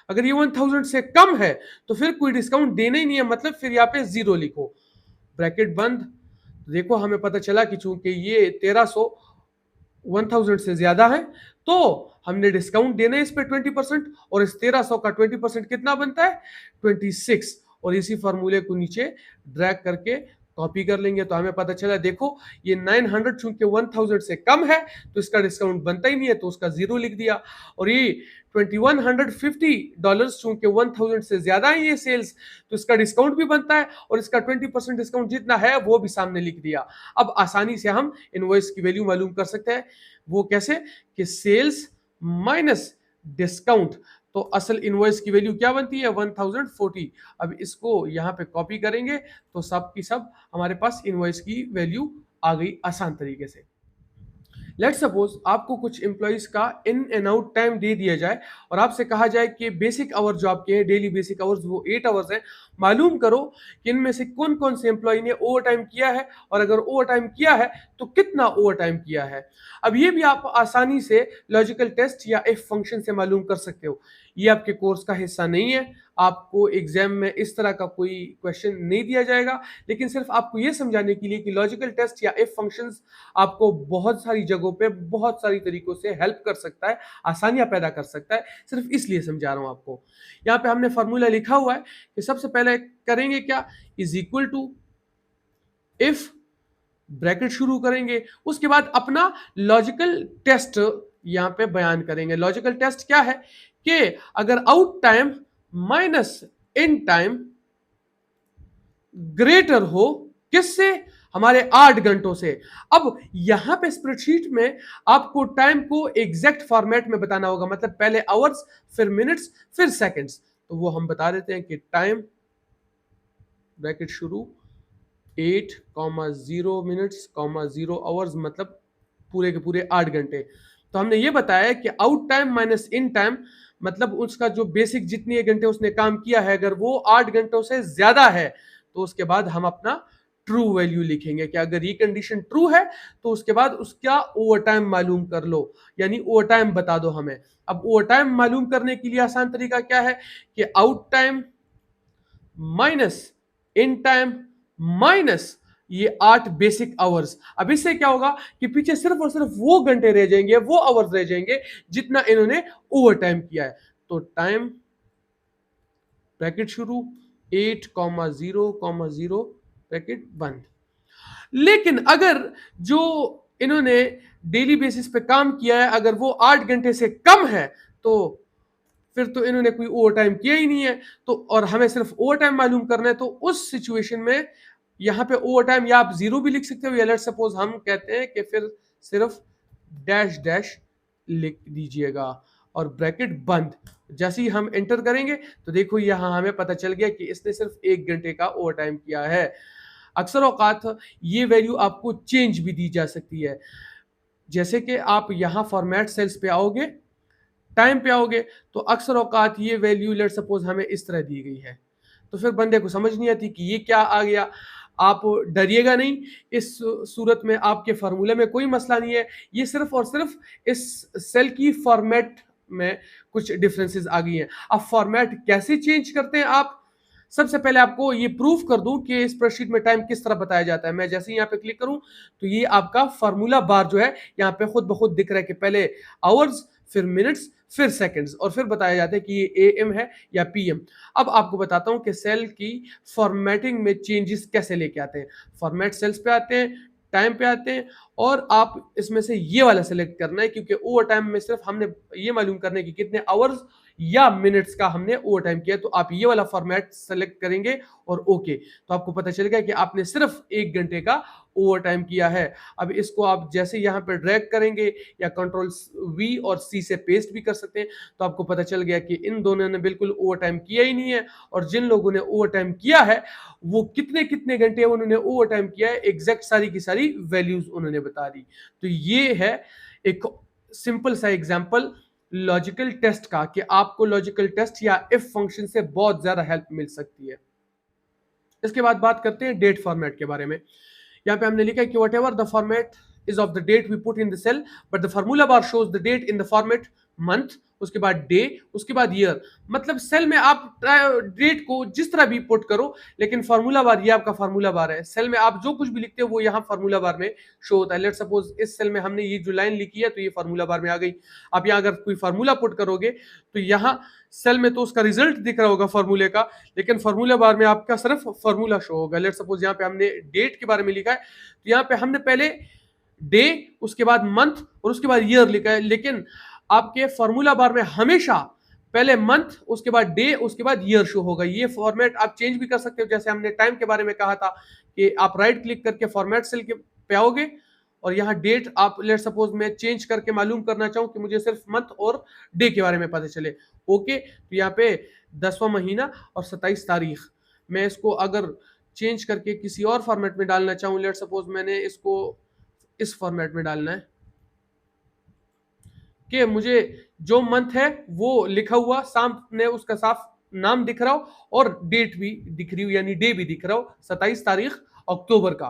अगर ये 1000 से कम है तो फिर कोई डिस्काउंट देना ही नहीं है, मतलब फिर यहाँ पे 0 लिखो, ब्रैकेट बंद। देखो हमें पता चला कि चूंकि ये 1300 1000 से ज्यादा है तो हमने डिस्काउंट देना है इस पे 20%, और इस 1300 का 20% कितना बनता है? 26। और इसी फॉर्मूले को नीचे ड्रैग करके कॉपी कर लेंगे तो हमें पता चला, देखो ये 900 चूंकि 1000 से कम है तो इसका डिस्काउंट बनता ही नहीं है, तो उसका 0 लिख दिया। और ये $2150 चूंकि 1000 से ज्यादा है ये सेल्स, तो इसका डिस्काउंट भी बनता है, और इसका 20% डिस्काउंट जितना है वो भी सामने लिख दिया। अब आसानी से हम इनवॉइस की वैल्यू मालूम कर सकते हैं। वो कैसे? कि सेल्स माइनस डिस्काउंट, तो असल इनवॉइस की वैल्यू क्या बनती है? 1040। अब इसको यहाँ पे कॉपी करेंगे तो सब की सब हमारे पास इनवॉइस की वैल्यू आ गई आसान तरीके से। लेट्स सपोज आपको कुछ एम्प्लॉइज का इन एंड आउट टाइम दे दिया जाए और आपसे कहा जाए कि बेसिक आवर जो आपके हैं, डेली बेसिक आवर्स, वो 8 आवर्स हैं, मालूम करो कि इनमें से कौन कौन से एम्प्लॉय ने ओवर टाइम किया है, और अगर ओवर टाइम किया है तो कितना ओवर टाइम किया है। अब ये भी आप आसानी से लॉजिकल टेस्ट या इफ फंक्शन से मालूम कर सकते हो। ये आपके कोर्स का हिस्सा नहीं है, आपको एग्जाम में इस तरह का कोई क्वेश्चन नहीं दिया जाएगा, लेकिन सिर्फ आपको ये समझाने के लिए कि लॉजिकल टेस्ट या इफ फंक्शंस आपको बहुत सारी जगहों पे बहुत सारी तरीकों से हेल्प कर सकता है, आसानियां पैदा कर सकता है, सिर्फ इसलिए समझा रहा हूं आपको। यहाँ पे हमने फॉर्मूला लिखा हुआ है कि सबसे पहले करेंगे क्या, is equal to if, bracket शुरू करेंगे, उसके बाद अपना लॉजिकल टेस्ट यहाँ पे बयान करेंगे। लॉजिकल टेस्ट क्या है कि अगर out time minus in time greater हो, किससे? हमारे 8 घंटों से। अब यहां पे स्प्रेडशीट में आपको टाइम को एग्जैक्ट फॉर्मेट में बताना होगा, मतलब पहले आवर्स, फिर मिनट्स, फिर सेकंड्स। तो वो हम बता देते हैं कि टाइम ब्रैकेट शुरू 8,0 मिनट्स, 0 आवर्स, मतलब पूरे के पूरे 8 घंटे। तो हमने ये बताया कि out time minus in time, मतलब उसका जो बेसिक जितने घंटे उसने काम किया है, अगर वो 8 घंटों से ज्यादा है तो उसके बाद हम अपना ट्रू वैल्यू लिखेंगे कि अगर ये कंडीशन ट्रू है तो उसके बाद उसका ओवर टाइम मालूम कर लो, यानी ओवर टाइम बता दो हमें। अब ओवर टाइम मालूम करने के लिए आसान तरीका क्या है कि out time minus in time minus ये 8 बेसिक आवर्स। अब इससे क्या होगा कि पीछे सिर्फ और सिर्फ वो घंटे रह जाएंगे, वो आवर्स रह जाएंगे जितना इन्होंने ओवर टाइम किया है। तो टाइम ब्रैकेट शुरू 8,0,0 ब्रैकेट बंद। लेकिन अगर जो इन्होंने डेली बेसिस पे काम किया है अगर वो 8 घंटे से कम है तो फिर तो इन्होंने कोई ओवर टाइम किया ही नहीं है। तो और हमें सिर्फ ओवर टाइम मालूम करना है, तो उस सिचुएशन में यहाँ पे ओवर टाइम या आप 0 भी लिख सकते हो, या लेट सपोज हम कहते हैं कि फिर सिर्फ डैश डैश लिख दीजिएगा और ब्रैकेट बंद। जैसे ही हम एंटर करेंगे तो देखो यहाँ हमें पता चल गया कि इसने सिर्फ 1 घंटे का ओवर टाइम किया है। अक्सर औकात ये वैल्यू आपको चेंज भी दी जा सकती है, जैसे कि आप यहाँ फॉर्मेट सेल्स पे आओगे, टाइम पे आओगे, तो अक्सर औकात ये वैल्यू लेट सपोज हमें इस तरह दी गई है, तो फिर बंदे को समझ नहीं आती कि ये क्या आ गया। आप डरिएगा नहीं, इस सूरत में आपके फार्मूले में कोई मसला नहीं है, ये सिर्फ और सिर्फ इस सेल की फॉर्मेट में कुछ डिफरेंसेस आ गई हैं। अब फॉर्मेट कैसे चेंज करते हैं आप, सबसे पहले आपको ये प्रूफ कर दूं कि स्प्रेडशीट में टाइम किस तरह बताया जाता है। मैं जैसे ही यहाँ पे क्लिक करूं तो ये आपका फार्मूला बार जो है यहाँ पे खुद ब खुद दिख रहा है कि पहले आवर्स, फिर मिनट्स, फिर सेकंड्स, और फिर बताया जाता है कि ये एएम है या पीएम। अब आपको बताता हूं कि सेल की फॉर्मेटिंग में चेंजेस कैसे लेके आते हैं। फॉर्मेट सेल्स पे आते हैं, टाइम पे आते हैं, और आप इसमें से ये वाला सेलेक्ट करना है, क्योंकि ओवर टाइम में सिर्फ हमने ये मालूम करना है कि कितने आवर्स या मिनट्स का हमने ओवर टाइम किया। तो आप ये वाला फॉर्मेट सेलेक्ट करेंगे और ओके, तो आपको पता चलेगा कि आपने सिर्फ 1 घंटे का ओवर टाइम किया है। अब इसको आप जैसे यहाँ पे ड्रैग करेंगे या कंट्रोल वी और सी से पेस्ट भी कर सकते हैं, तो आपको पता चल गया कि इन दोनों ने बिल्कुल ओवर टाइम किया ही नहीं है, और जिन लोगों ने ओवर टाइम किया है वो कितने कितने घंटे उन्होंने ओवर टाइम किया है, एग्जैक्ट सारी की सारी वैल्यूज उन्होंने बता दी। तो ये है एक सिंपल सा एग्जांपल लॉजिकल टेस्ट का, कि आपको लॉजिकल टेस्ट या इफ फंक्शन से बहुत ज्यादा हेल्प मिल सकती है। इसके बाद बात करते हैं डेट फॉर्मेट के बारे में। यहाँ पे हमने लिखा है कि whatever the format is of the date we put in the cell, but the formula bar shows the date in the format month, उसके बाद डे, उसके बाद ईयर। मतलब सेल में आप डेट को जिस तरह भी पुट करो, लेकिन फार्मूला बार ये आपका फार्मूला बार है। सेल में आप जो कुछ भी लिखते हो वो यहाँ फार्मूला बार में शो होता है। लेट सपोज इस सेल में हमने ये जो लाइन लिखी है तो ये फार्मूला बार में आ गई। आप यहाँ अगर कोई फार्मूला पुट करोगे तो यहाँ सेल में तो उसका रिजल्ट दिख रहा होगा फार्मूले का, लेकिन फार्मूला बार में आपका सिर्फ फार्मूला शो होगा। लेट सपोज यहाँ पे हमने डेट के बारे में लिखा है, तो यहाँ पे हमने पहले डे, उसके बाद मंथ और उसके बाद ईयर लिखा है, लेकिन आपके फार्मूला बार में हमेशा पहले मंथ, उसके बाद डे, उसके बाद ईयर शो होगा। ये फॉर्मेट आप चेंज भी कर सकते हो, जैसे हमने टाइम के बारे में कहा था कि आप राइट क्लिक करके फॉर्मेट सेल के पे आओगे और यहाँ डेट आप लेट सपोज मैं चेंज करके मालूम करना चाहूँ कि मुझे सिर्फ मंथ और डे के बारे में पता चले, ओके। तो यहाँ पे 10वां महीना और 27 तारीख, मैं इसको अगर चेंज करके किसी और फॉर्मेट में डालना चाहूँ, लेट सपोज मैंने इसको इस फॉर्मेट में डालना है कि मुझे जो मंथ है वो लिखा हुआ सामने उसका साफ नाम दिख रहा हो और डेट भी दिख रही हो, यानी डे भी दिख रहा हो, 27 तारीख अक्टूबर का।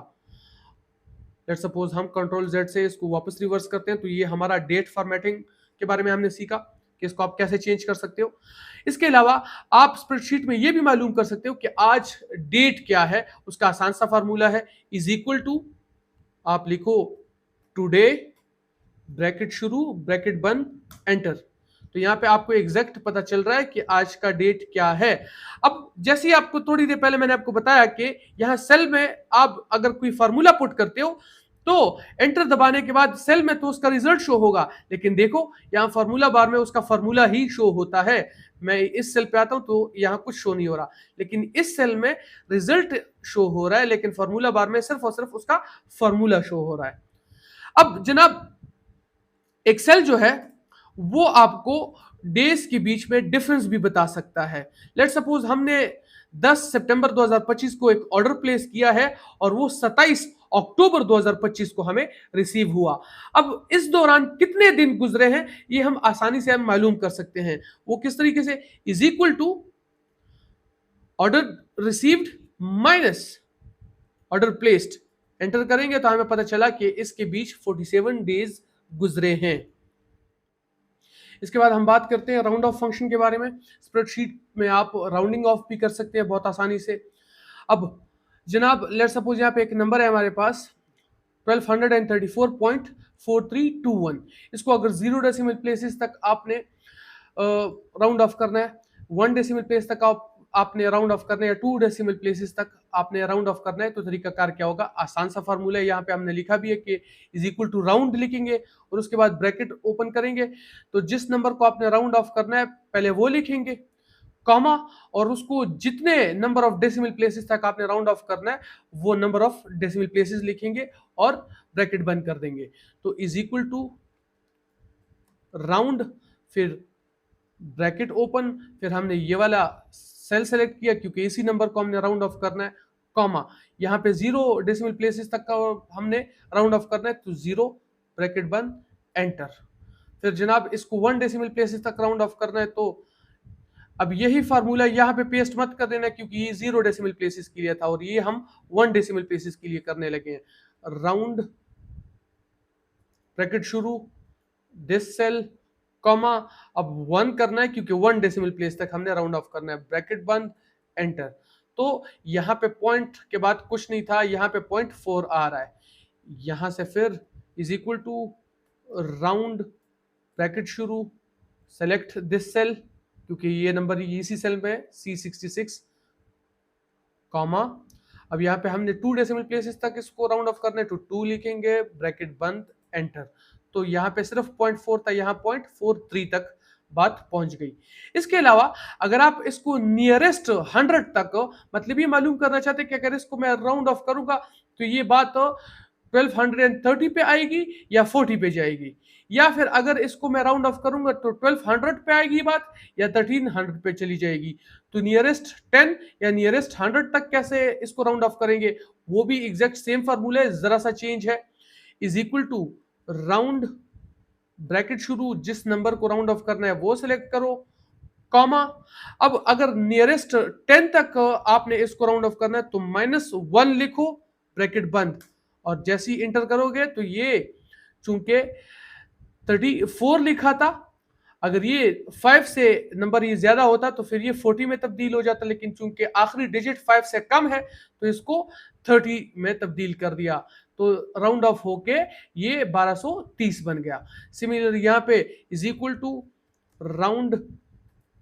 लेट सपोज हम कंट्रोल जेड से इसको वापस रिवर्स करते हैं, तो ये हमारा डेट फॉर्मेटिंग के बारे में हमने सीखा कि इसको आप कैसे चेंज कर सकते हो। इसके अलावा आप स्प्रेडशीट में ये भी मालूम कर सकते हो कि आज डेट क्या है। उसका आसान सा फार्मूला है, इज इक्वल टू, आप लिखो टुडे, ब्रैकेट शुरू, ब्रैकेट बंद, एंटर। तो यहाँ पे आपको एग्जैक्ट पता चल रहा है कि आज का डेट क्या है। अब जैसे ही आपको थोड़ी देर पहले मैंने आपको बताया कि यहाँ सेल में आप अगर कोई फार्मूला पुट करते हो तो एंटर दबाने के बाद सेल में तो उसका रिजल्ट शो होगा, लेकिन देखो यहाँ फार्मूला बार में उसका फार्मूला ही शो होता है। मैं इस सेल पे आता हूं तो यहाँ कुछ शो नहीं हो रहा, लेकिन इस सेल में रिजल्ट शो हो रहा है, लेकिन फार्मूला बार में सिर्फ और सिर्फ उसका फार्मूला शो हो रहा है। अब जनाब एक्सेल जो है वो आपको डेज के बीच में डिफरेंस भी बता सकता है। लेट सपोज हमने 10 सितंबर 2025 को एक ऑर्डर प्लेस किया है और वो 27 अक्टूबर 2025 को हमें रिसीव हुआ। अब इस दौरान कितने दिन गुजरे हैं ये हम आसानी से हम मालूम कर सकते हैं। वो किस तरीके से, is equal to order received minus order placed. Enter करेंगे तो हमें पता चला कि इसके बीच 47 डेज गुजरे हैं। इसके बाद हम बात करते हैं राउंड ऑफ फंक्शन के बारे में। स्प्रेडशीट में आप राउंडिंग ऑफ भी कर सकते हैं बहुत आसानी से। अब जनाब लेट सपोज यहाँ पे एक नंबर है हमारे पास 1234.4321। इसको अगर 0 डेसिमल प्लेसेस तक आपने राउंड ऑफ करना है, 1 डेसिमल प्लेस तक आपने राउंड ऑफ करना है, या 2 डेसिमल प्लेसेस तक आपने राउंड ऑफ करना है, तो तरीकाकार क्या होगा, आसान सा फार्मूला है। यहाँ पे हमने लिखा भी है कि इज इक्वल टू राउंड लिखेंगे और उसके बाद ब्रैकेट ओपन करेंगे। तो जिस नंबर को आपने राउंड ऑफ करना है पहले वो लिखेंगे, कॉमा, और उसको जितने नंबर ऑफ डेसिमल प्लेसेस तक आपने राउंड ऑफ करना है वो नंबर ऑफ डेसिमल प्लेसेस लिखेंगे और ब्रैकेट बंद कर देंगे। तो इज इक्वल टू राउंड, फिर ब्रैकेट ओपन, फिर हमने ये वाला सेल सेलेक्ट किया क्योंकि इसी नंबर को हमने राउंड ऑफ करना है, कॉमा, यहाँ पे 0 डेसिमल प्लेसेस तक का हमने राउंड ऑफ करना है, तो 0 ब्रैकेट बंद, एंटर। फिर जनाब इसको 1 डेसिमल प्लेसेस तक राउंड ऑफ करना है, तो अब यही फार्मूला यहाँ पे पेस्ट मत कर देना क्योंकि ये 0 डेसिमल प्लेसेस के लिए था और ये हम 1 डेसिमल प्लेसेस के लिए करने लगे हैं। राउंड, ब्रैकेट शुरू, दिस सेल, कॉमा, अब 1 करना है क्योंकि 1 डेसिमल प्लेस तक हमने राउंड ऑफ करना है, ब्रैकेट बंद, एंटर। तो यहाँ पे पॉइंट के बाद कुछ नहीं था, यहाँ पे 0.4 आ रहा है। यहाँ से फिर is equal to round, bracket शुरू, सेलेक्ट दिस सेल क्योंकि ये नंबर इसी सेल में है, C66, कॉमा, अब यहाँ पे हमने 2 डेसिमल प्लेसेस तक इसको राउंड ऑफ करना है, तो 2 लिखेंगे, ब्रैकेट बंद, एंटर। तो यहाँ पे सिर्फ 0.4 था, यहाँ 0.43 तक बात पहुंच गई। इसके अलावा अगर आप इसको नियरेस्ट 100 तक, मतलब ये मालूम करना चाहते हैं कि अगर इसको मैं राउंड ऑफ करूंगा तो ये बात 1230 पे आएगी या 40 पे जाएगी, या फिर अगर इसको मैं राउंड ऑफ करूंगा तो 1200 पे आएगी बात या 1300 पे चली जाएगी। तो नियरेस्ट 10 या नियरेस्ट 100 तक कैसे इसको राउंड ऑफ करेंगे, वो भी एग्जैक्ट सेम फार्मूला है, जरा सा चेंज है। Is equal to round, bracket शुरू, जिस नंबर को राउंड ऑफ करना है वो सिलेक्ट करो, कॉमा, अब अगर नियरेस्ट 10 तक आपने इसको राउंड ऑफ करना है तो -1 लिखो, ब्रैकेट बंद, और जैसे ही इंटर करोगे तो ये चूंकि 34 लिखा था, अगर ये 5 से नंबर ये ज्यादा होता तो फिर ये 40 में तब्दील हो जाता, लेकिन चूंकि आखिरी डिजिट 5 से कम है तो इसको 30 में तब्दील कर दिया, तो राउंड ऑफ होके ये 1230 बन गया। सिमिलर यहाँ पे is equal to round,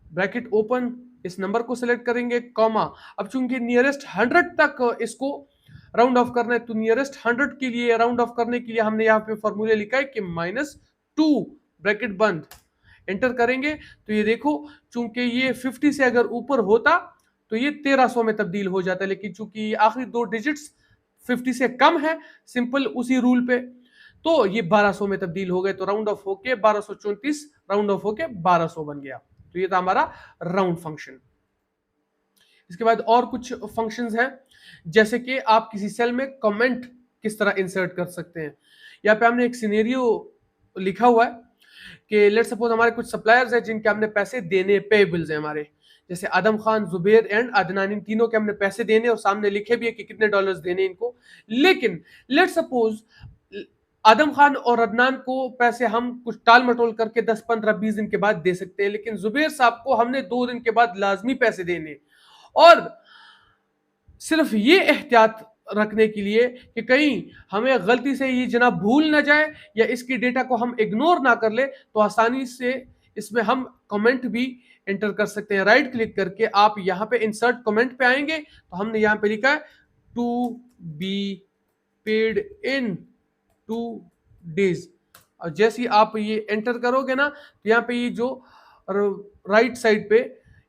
bracket open, इस नंबर को सिलेक्ट करेंगे, कॉमा, अब चूंकि नियरेस्ट 100 तक इसको राउंड ऑफ करना है तो नियरेस्ट 100 के लिए राउंड ऑफ करने के लिए हमने यहाँ पे फॉर्मूला लिखा है कि -2 ब्रैकेट बंद, एंटर करेंगे तो ये देखो चूंकि ये 50 से अगर ऊपर होता तो ये 1300 में तब्दील हो जाता है, लेकिन चूंकि आखिरी 2 डिजिट्स 50 से कम है, सिंपल उसी रूल पे, तो ये 1200 में तब्दील हो गए, तो राउंड ऑफ होके 1234 राउंड ऑफ होके 1200 बन गया। तो ये था हमारा राउंड फंक्शन। इसके बाद और कुछ फंक्शंस हैं, जैसे कि आप किसी सेल में कमेंट किस तरह इंसर्ट कर सकते हैं। यहाँ पे हमने एक सिनेरियो लिखा हुआ है कि लेट्स सपोज हमारे कुछ सप्लायर्स हैं जिनके हमने पैसे देने, पेबल्स हैं हमारे, जैसे आदम खान, जुबैर एंड अदनान, इन तीनों के हमने पैसे देने और सामने लिखे भी है कि कितने डॉलर्स देने इनको। लेकिन लेट्स सपोज आदम खान और अदनान को पैसे हम कुछ टाल मटोल करके 10, 15, 20 दिन के बाद दे सकते हैं, लेकिन जुबैर साहब को हमने 2 दिन के बाद लाजमी पैसे देने, और सिर्फ ये एहतियात रखने के लिए कि कहीं हमें गलती से ये जनाब भूल ना जाए या इसकी डेटा को हम इग्नोर ना कर ले, तो आसानी से इसमें हम कमेंट भी एंटर कर सकते हैं। राइट क्लिक करके आप यहाँ पे इंसर्ट कमेंट पे आएंगे तो हमने यहाँ पे लिखा है to be paid in days। और जैसे ही आप ये एंटर करोगे ना, तो यहाँ पे ये जो राइट साइड पे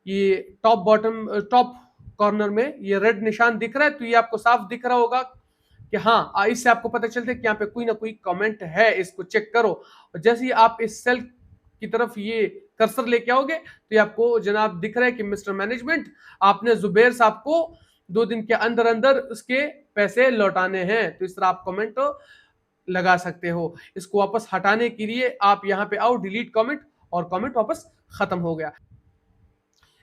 ये टॉप कॉर्नर में ये रेड निशान दिख रहा है, तो ये आपको साफ दिख रहा होगा कि हाँ, इससे आपको पता चलता है कि यहाँ पे कोई ना कोई कमेंट है, इसको चेक करो। और जैसे ही आप इस सेल की तरफ ये कर्सर लेके आओगे, तो ये आपको जनाब दिख रहा है कि मिस्टर मैनेजमेंट, आपने जुबैर साहब को 2 दिन के अंदर अंदर उसके पैसे लौटाने हैं। तो इस तरह आप कमेंट लगा सकते हो। इसको वापस हटाने के लिए आप यहाँ पे आओ, डिलीट कमेंट, और कमेंट वापस खत्म हो गया।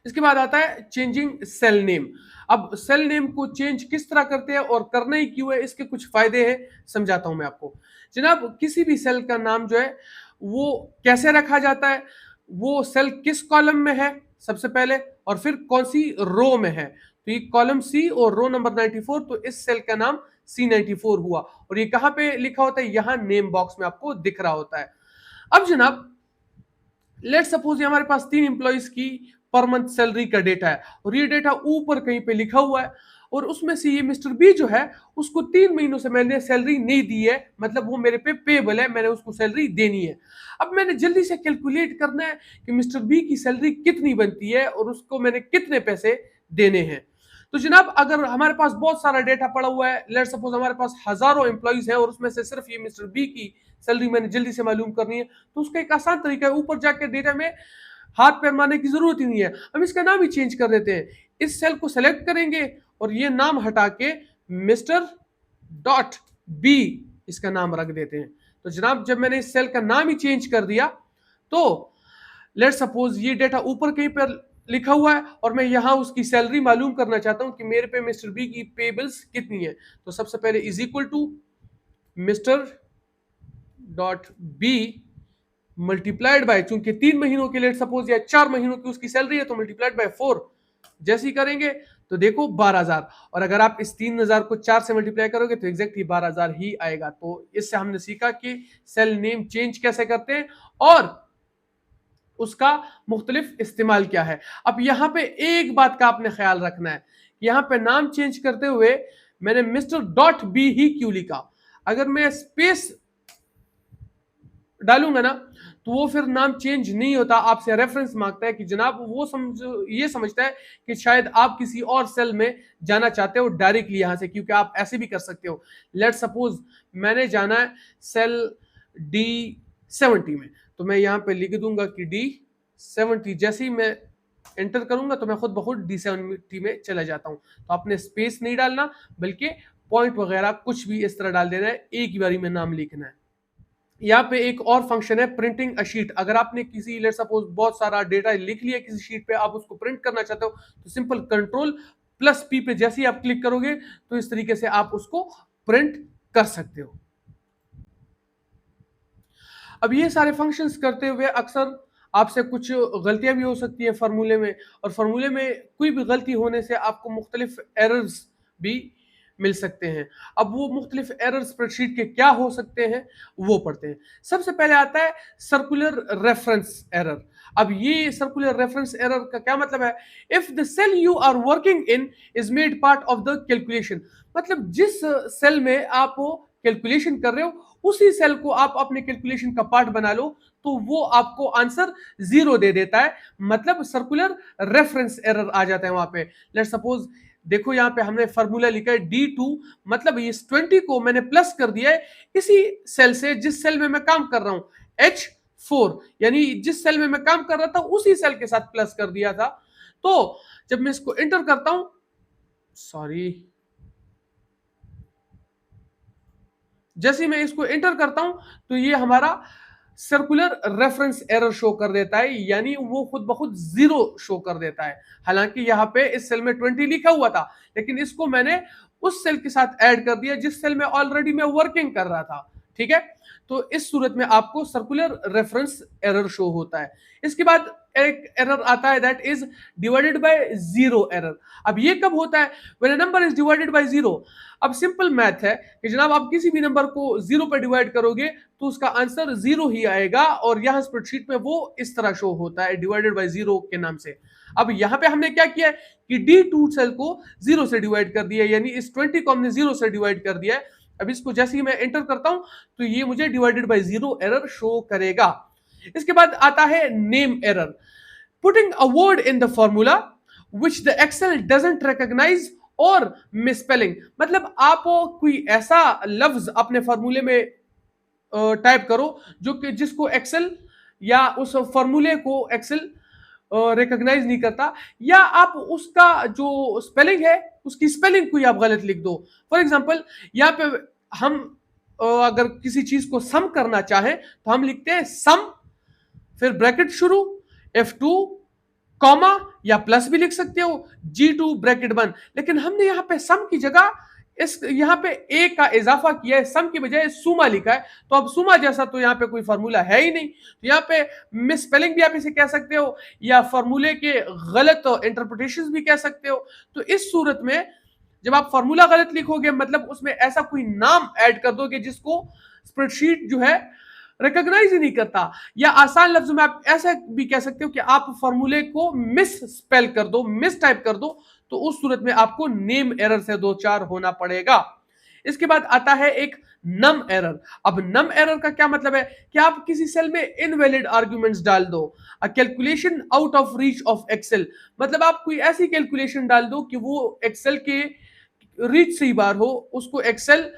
इसके बाद आता है चेंजिंग सेल नेम। अब सेल नेम को चेंज किस तरह करते हैं और करना ही क्यों है, इसके कुछ फायदे हैं, समझाता हूं मैं आपको। जनाब, किसी भी सेल का नाम जो है वो कैसे रखा जाता है, वो सेल किस कॉलम में है सबसे पहले, और फिर कौन सी रो में है। तो ये कॉलम सी और रो नंबर 94, तो इस सेल का नाम C94 हुआ। और ये कहां पे लिखा होता है, यहां नेम बॉक्स में आपको दिख रहा होता है। अब जनाब, लेट सपोज हमारे पास 3 एम्प्लॉइज की पर मंथ सैलरी का डेटा है, और ये डेटा ऊपर कहीं पे लिखा हुआ है, और उसमें से ये मिस्टर बी जो है उसको 3 महीनों से मैंने सैलरी नहीं दी है, मतलब वो मेरे पे पेबल है, मैंने उसको सैलरी देनी है। अब मैंने जल्दी से कैलकुलेट करना है कि मिस्टर बी की सैलरी कितनी बनती है और उसको मैंने कितने पैसे देने हैं। तो जनाब, अगर हमारे पास बहुत सारा डेटा पड़ा हुआ है, लेट सपोज हमारे पास हजारों एम्प्लॉइज हैं, और उसमें से सिर्फ ये मिस्टर बी की सैलरी मैंने जल्दी से मालूम करनी है, तो उसका एक आसान तरीका है, ऊपर जाकर डेटा में हाथ पैर मारने की जरूरत ही नहीं है, हम इसका नाम ही चेंज कर देते हैं। इस सेल को सेलेक्ट करेंगे और ये नाम हटा के मिस्टर डॉट बी इसका नाम रख देते हैं। तो जनाब, जब मैंने इस सेल का नाम ही चेंज कर दिया, तो लेट सपोज ये डेटा ऊपर कहीं पर लिखा हुआ है और मैं यहां उसकी सैलरी मालूम करना चाहता हूं कि मेरे पे मिस्टर बी की पेबल्स कितनी है। तो सबसे पहले is equal to mister dot B multiplied by, चूंकि 3 महीनों के लिए सपोज या 4 महीनों की उसकी सैलरी है, तो मल्टीप्लाइड बाय 4। जैसे ही करेंगे तो देखो 12,000, और अगर आप इस 3,000 को 4 से मल्टीप्लाई करोगे तो एग्जैक्ट ही 12,000 ही आएगा। तो इससे हमने सीखा कि सेल नेम चेंज कैसे करते हैं और उसका मुख्तलिफ इस्तेमाल क्या है। अब यहां पे एक बात का आपने ख्याल रखना है, यहां पे नाम चेंज करते हुए मैंने मिस्टर डॉट बी ही क्यों लिखा। अगर मैं स्पेस डालूंगा ना, तो वो फिर नाम चेंज नहीं होता, आपसे रेफरेंस मांगता है कि जनाब वो ये समझता है कि शायद आप किसी और सेल में जाना चाहते हो डायरेक्टली यहां से, क्योंकि आप ऐसे भी कर सकते हो। लेट सपोज मैंने जाना है सेल D70 में, तो मैं यहां पे लिख दूंगा कि D70। जैसे ही मैं एंटर करूंगा तो मैं खुद ब खुद D70 में चला जाता हूं। तो आपने स्पेस नहीं डालना, बल्कि पॉइंट वगैरह कुछ भी इस तरह डाल देना है, एक ही बारी में नाम लिखना है। यहाँ पे एक और फंक्शन है प्रिंटिंग अ शीट। अगर आपने किसी लेट सपोज बहुत सारा डेटा लिख लिया किसी शीट पे, आप उसको प्रिंट करना चाहते हो, तो सिंपल Ctrl+P पे जैसे ही आप क्लिक करोगे तो इस तरीके से आप उसको प्रिंट कर सकते हो। अब ये सारे फंक्शंस करते हुए अक्सर आपसे कुछ गलतियां भी हो सकती है फार्मूले में, और फार्मूले में कोई भी गलती होने से आपको मुख्तलिफ एरर्स भी मिल सकते हैं। अब वो मुख्तलिफ एरर स्प्रेडशीट के क्या हो सकते हैं वो पढ़ते हैं। सबसे पहले आता है सर्कुलर रेफरेंस एरर। अब ये सर्कुलर रेफरेंस एरर का क्या मतलब है, if the cell you are working in is made part of the calculation, मतलब जिस सेल में आप कैलकुलेशन कर रहे हो उसी सेल को आप अपने कैलकुलेशन का पार्ट बना लो, तो वो आपको आंसर 0 दे देता है, मतलब सर्कुलर रेफरेंस एरर आ जाता है वहां पे। लेट सपोज देखो यहाँ पे हमने फार्मूला लिखा है D2, मतलब इस 20 को मैंने प्लस कर दिया है इसी सेल से जिस सेल में मैं काम कर रहा हूं H4, यानी जिस सेल में मैं काम कर रहा था उसी सेल के साथ प्लस कर दिया था। तो जब मैं इसको एंटर करता हूं, सॉरी, जैसे मैं इसको एंटर करता हूं तो ये हमारा सर्कुलर रेफरेंस एरर शो कर देता है, यानी वो खुद ब खुद 0 शो कर देता है। हालांकि यहाँ पे इस सेल में 20 लिखा हुआ था, लेकिन इसको मैंने उस सेल के साथ ऐड कर दिया जिस सेल में ऑलरेडी मैं वर्किंग कर रहा था। ठीक है, तो इस सूरत में आपको सर्कुलर रेफरेंस एरर शो होता है। इसके बाद एक एरर आता है that is divided by 0 error. अब ये कब होता है, when a number is divided by 0। अब सिंपल मैथ है कि जनाब आप किसी भी नंबर को 0 पर डिवाइड करोगे तो उसका आंसर 0 ही आएगा, और यहां स्प्रेडशीट में वो इस तरह शो होता है डिवाइडेड बाय 0 के नाम से। अब यहां पे हमने क्या किया है कि D2 सेल को 0 से डिवाइड कर दिया, यानी इस 20 को हमने 0 से डिवाइड कर दिया है। अब इसको जैसे ही मैं एंटर करता हूं तो ये मुझे डिवाइडेड बाय 0 एरर शो करेगा। इसके बाद आता है name error, putting a word in the formula which the Excel doesn't recognise और मिसस्पेलिंग। मतलब आप कोई ऐसा लफ्ज अपने फॉर्मूले में टाइप करो जो कि जिसको एक्सेल या उस फॉर्मूले को एक्सेल रिकॉग्नाइज नहीं करता, या आप उसका जो स्पेलिंग है उसकी स्पेलिंग कोई आप गलत लिख दो। फॉर एग्जांपल यहाँ पे हम अगर किसी चीज को सम करना चाहें तो हम लिखते हैं सम, फिर ब्रैकेट शुरू, F2 कॉमा या प्लस भी लिख सकते हो, G2 ब्रैकेट बंद। लेकिन हमने यहाँ पे सम की जगह इस यहाँ पे ए का इजाफा किया है, सम की बजाय सुमा लिखा है। तो अब सुमा जैसा तो यहाँ पे कोई फॉर्मूला है ही नहीं, तो यहाँ पे मिस स्पेलिंग भी आप इसे कह सकते हो या फॉर्मूले के गलत इंटरप्रिटेशन भी कह सकते हो। तो इस सूरत में जब आप फॉर्मूला गलत लिखोगे मतलब उसमें ऐसा कोई नाम ऐड कर दोगे जिसको स्प्रेडशीट जो है रिकॉग्नाइज ही नहीं करता, या आसान लफ्जों में आप ऐसा भी कह सकते हो कि आप फॉर्मूले को मिस स्पेल कर दो, मिस टाइप कर दो, तो उस सूरत में आपको नेम एरर से दो चार होना पड़ेगा। इसके बाद आता है एक नम एरर। अब नम एरर का क्या मतलब है कि आप किसी सेल में इनवैलिड आर्गुमेंट्स डाल दो, a calculation out of reach of Excel. मतलब आप कोई ऐसी कैलकुलेशन डाल दो कि वो एक्सेल के रीच से ही बाहर हो, उसको एक्सेल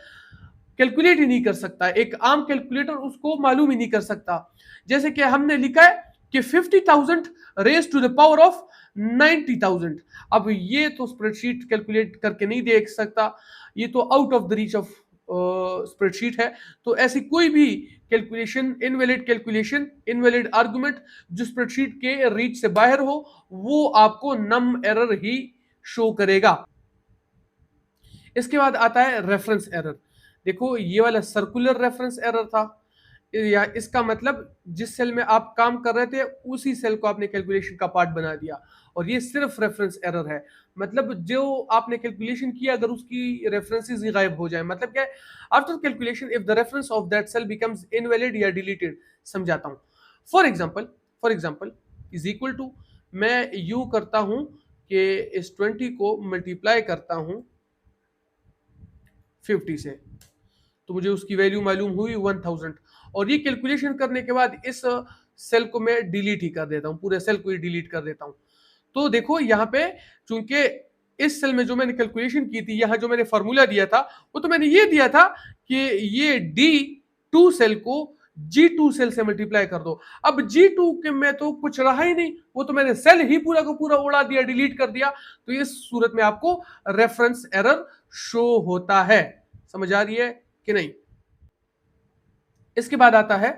कैलकुलेट ही नहीं कर सकता, एक आम कैलकुलेटर उसको मालूम ही नहीं कर सकता। जैसे कि हमने लिखा है कि 50,000 raise to the power of 90,000। अब ये तो स्प्रेडशीट कैलकुलेट करके नहीं देख सकता, ये तो out of the reach of spreadsheet है। तो ऐसी कोई भी कैलकुलेशन, कैलकुलेशन, इनवैलिड आर्गुमेंट जो स्प्रेडशीट के रीच से बाहर हो, वो आपको नम एरर ही शो करेगा। इसके बाद आता है रेफरेंस एरर। देखो ये वाला सर्कुलर रेफरेंस एरर था, या इसका मतलब जिस सेल में आप काम कर रहे थे उसी सेल को आपने कैलकुलेशन का पार्ट बना दिया, और ये सिर्फ रेफरेंस एरर है। मतलब जो आपने कैलकुलेशन किया अगर उसकी रेफरेंसेस ही गायब हो जाए, मतलब क्या है, after calculation if the reference of that cell becomes invalid या डिलीटेड। समझाता हूं। For example is equal to, मैं यू करता हूं कि इस 20 को मल्टीप्लाई करता हूं 50 से, तो मुझे उसकी वैल्यू मालूम हुई 1000, और ये कैलकुलेशन करने के बाद इस सेल को मैं डिलीट ही कर देता हूं, पूरे सेल को ही डिलीट कर देता हूं। तो देखो यहाँ पे चूंकि इस सेल में जो मैंने कैलकुलेशन की थी, यहाँ जो मैंने फॉर्मूला दिया था वो तो मैंने ये दिया था कि ये D2 सेल को G2 सेल से मल्टीप्लाई कर दो। अब G2 के में तो कुछ रहा ही नहीं, वो तो मैंने सेल ही पूरा का पूरा उड़ा दिया, डिलीट कर दिया। तो इस सूरत में आपको रेफरेंस एरर शो होता है। समझ आ रही है कि नहीं? इसके बाद आता है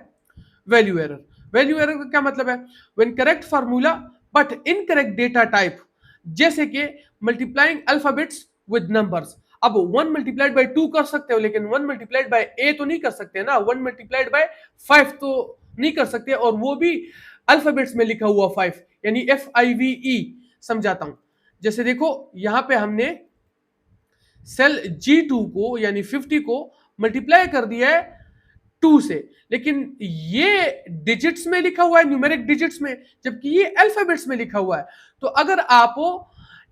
वैल्यू एरर। वैल्यू एरर का क्या मतलब है? When correct formula but incorrect data type, जैसे कि मल्टीप्लाइंग अल्फाबेट्स विद नंबर्स। अब 1 मल्टीप्लाइड बाय 2 कर सकते हो, लेकिन 1 मल्टीप्लाइड बाय ए तो नहीं कर सकते ना, 1 मल्टीप्लाइड बाय 5 तो नहीं कर सकते, और वो भी अल्फाबेट्स में लिखा हुआ 5, यानी FIVE। समझाता हूं। जैसे देखो यहां पे हमने सेल G2 को यानी 50 को मल्टीप्लाई कर दिया है 2 से, लेकिन ये डिजिट्स में लिखा हुआ है, न्यूमेरिक डिजिट्स में, जबकि ये अल्फाबेट्स में लिखा हुआ है। तो अगर आप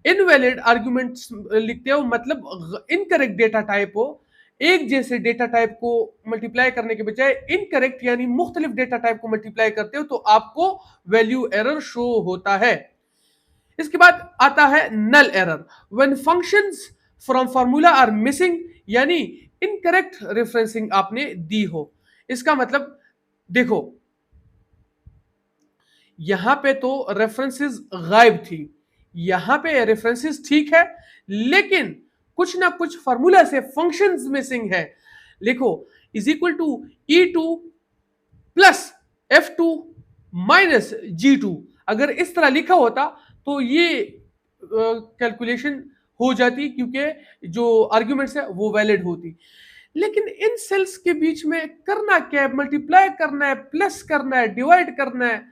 इनवैलिड आर्गुमेंट्स लिखते हो, मतलब इनकरेक्ट डेटा टाइप हो, एक जैसे डेटा टाइप को मल्टीप्लाई करने के बजाय इनकरेक्ट यानी मुख्तलिफ डेटा टाइप को मल्टीप्लाई करते हो, तो आपको वैल्यू एरर शो होता है। इसके बाद आता है null error. When functions from formula are missing, यानी इनकरेक्ट रेफरेंसिंग आपने दी हो। इसका मतलब देखो यहां पे तो रेफरेंसेस गायब थी, यहां पे रेफरेंसेस ठीक है, लेकिन कुछ ना कुछ फार्मूला से फंक्शंस मिसिंग है। लिखो is equal to E2 plus F2 minus G2। अगर इस तरह लिखा होता तो ये कैलकुलेशन हो जाती, क्योंकि जो आर्ग्यूमेंट्स है वो वैलिड होती। लेकिन इन सेल्स के बीच में करना क्या है? मल्टीप्लाई करना है, प्लस करना है, डिवाइड करना है,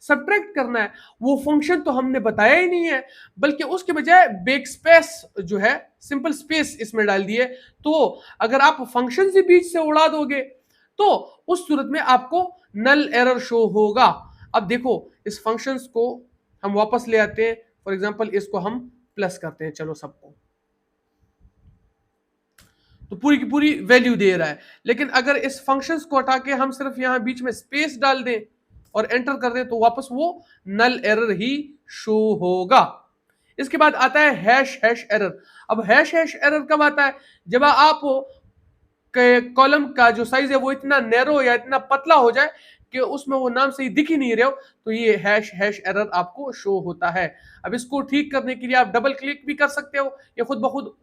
सब्ट्रैक्ट करना है। वो फंक्शन तो हमने बताया ही नहीं है, बल्कि उसके बजाय बैक स्पेस जो है, सिंपल स्पेस इसमें डाल दिए। तो अगर आप फंक्शन से बीच से उड़ा दोगे तो उस सूरत में आपको नल एरर शो होगा। अब देखो इस फंक्शंस को हम वापस ले आते हैं। फॉर एग्जांपल इसको हम प्लस करते हैं, चलो सबको। तो पूरी की पूरी वैल्यू दे रहा है। लेकिन अगर इस फंक्शंस को हटा के हम सिर्फ यहां बीच में स्पेस डाल दें और एंटर कर दें तो वापस वो नल एरर ही शो होगा। इसके बाद आता है हैश हैश एरर। अब हैश हैश एरर कब आता है? जब आप कॉलम का जो साइज है वो इतना नैरो या इतना पतला हो जाए कि उसमें वो नाम से ही दिख ही नहीं रहे हो, तो ये हैश हैश एरर आपको शो होता है। अब इसको ठीक करने के लिए आप डबल क्लिक भी कर सकते हो, ये खुद ब खुद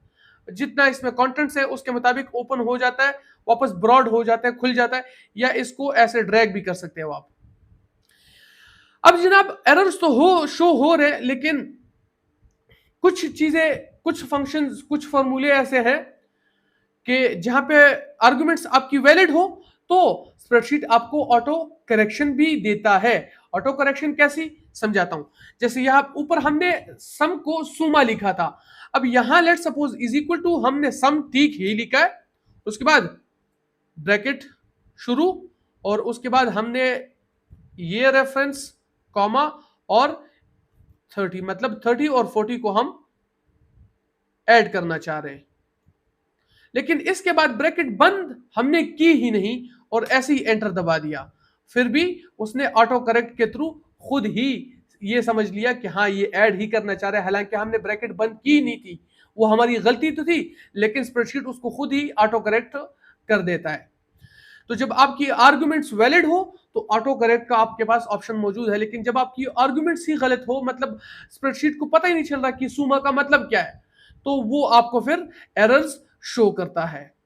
जितना इसमें कंटेंट्स है उसके मुताबिक ओपन हो जाता है, वापस ब्रॉड हो जाता है, खुल जाता है, या इसको ऐसे ड्रैग भी कर सकते हो आप। अब जनाब एरर्स तो हो शो हो रहे, लेकिन कुछ चीजें, कुछ फंक्शंस, कुछ फॉर्मूले ऐसे हैं कि जहां पे आर्गुमेंट्स आपकी वैलिड हो तो स्प्रेडशीट आपको ऑटो करेक्शन भी देता है। ऑटो करेक्शन कैसी, समझाता हूं। जैसे यहां ऊपर हमने सम को सुमा लिखा था, अब यहां let suppose is equal to हमने सम ठीक ही लिखा है, उसके बाद ब्रैकेट शुरू, और उसके बाद हमने ये रेफरेंस कॉमा और 30, मतलब 30 और 40 को हम ऐड करना चाह रहे हैं। लेकिन इसके बाद ब्रैकेट बंद हमने की ही नहीं और ऐसे ही एंटर दबा दिया, फिर भी उसने ऑटो करेक्ट के थ्रू खुद ही ये समझ लिया कि हाँ ये ऐड ही करना चाह रहा है, हालांकि हमने ब्रैकेट बंद की नहीं थी, वो हमारी गलती तो थी, लेकिन स्प्रेडशीट उसको खुद ही ऑटो करेक्ट कर देता है। तो जब आपकी आर्गुमेंट्स वैलिड हो तो ऑटो करेक्ट का आपके पास ऑप्शन मौजूद है, लेकिन जब आपकी आर्गुमेंट्स ही गलत हो, मतलब स्प्रेडशीट को पता ही नहीं चल रहा कि सुमा का मतलब क्या है, तो वो आपको फिर एरर्स शो करता है।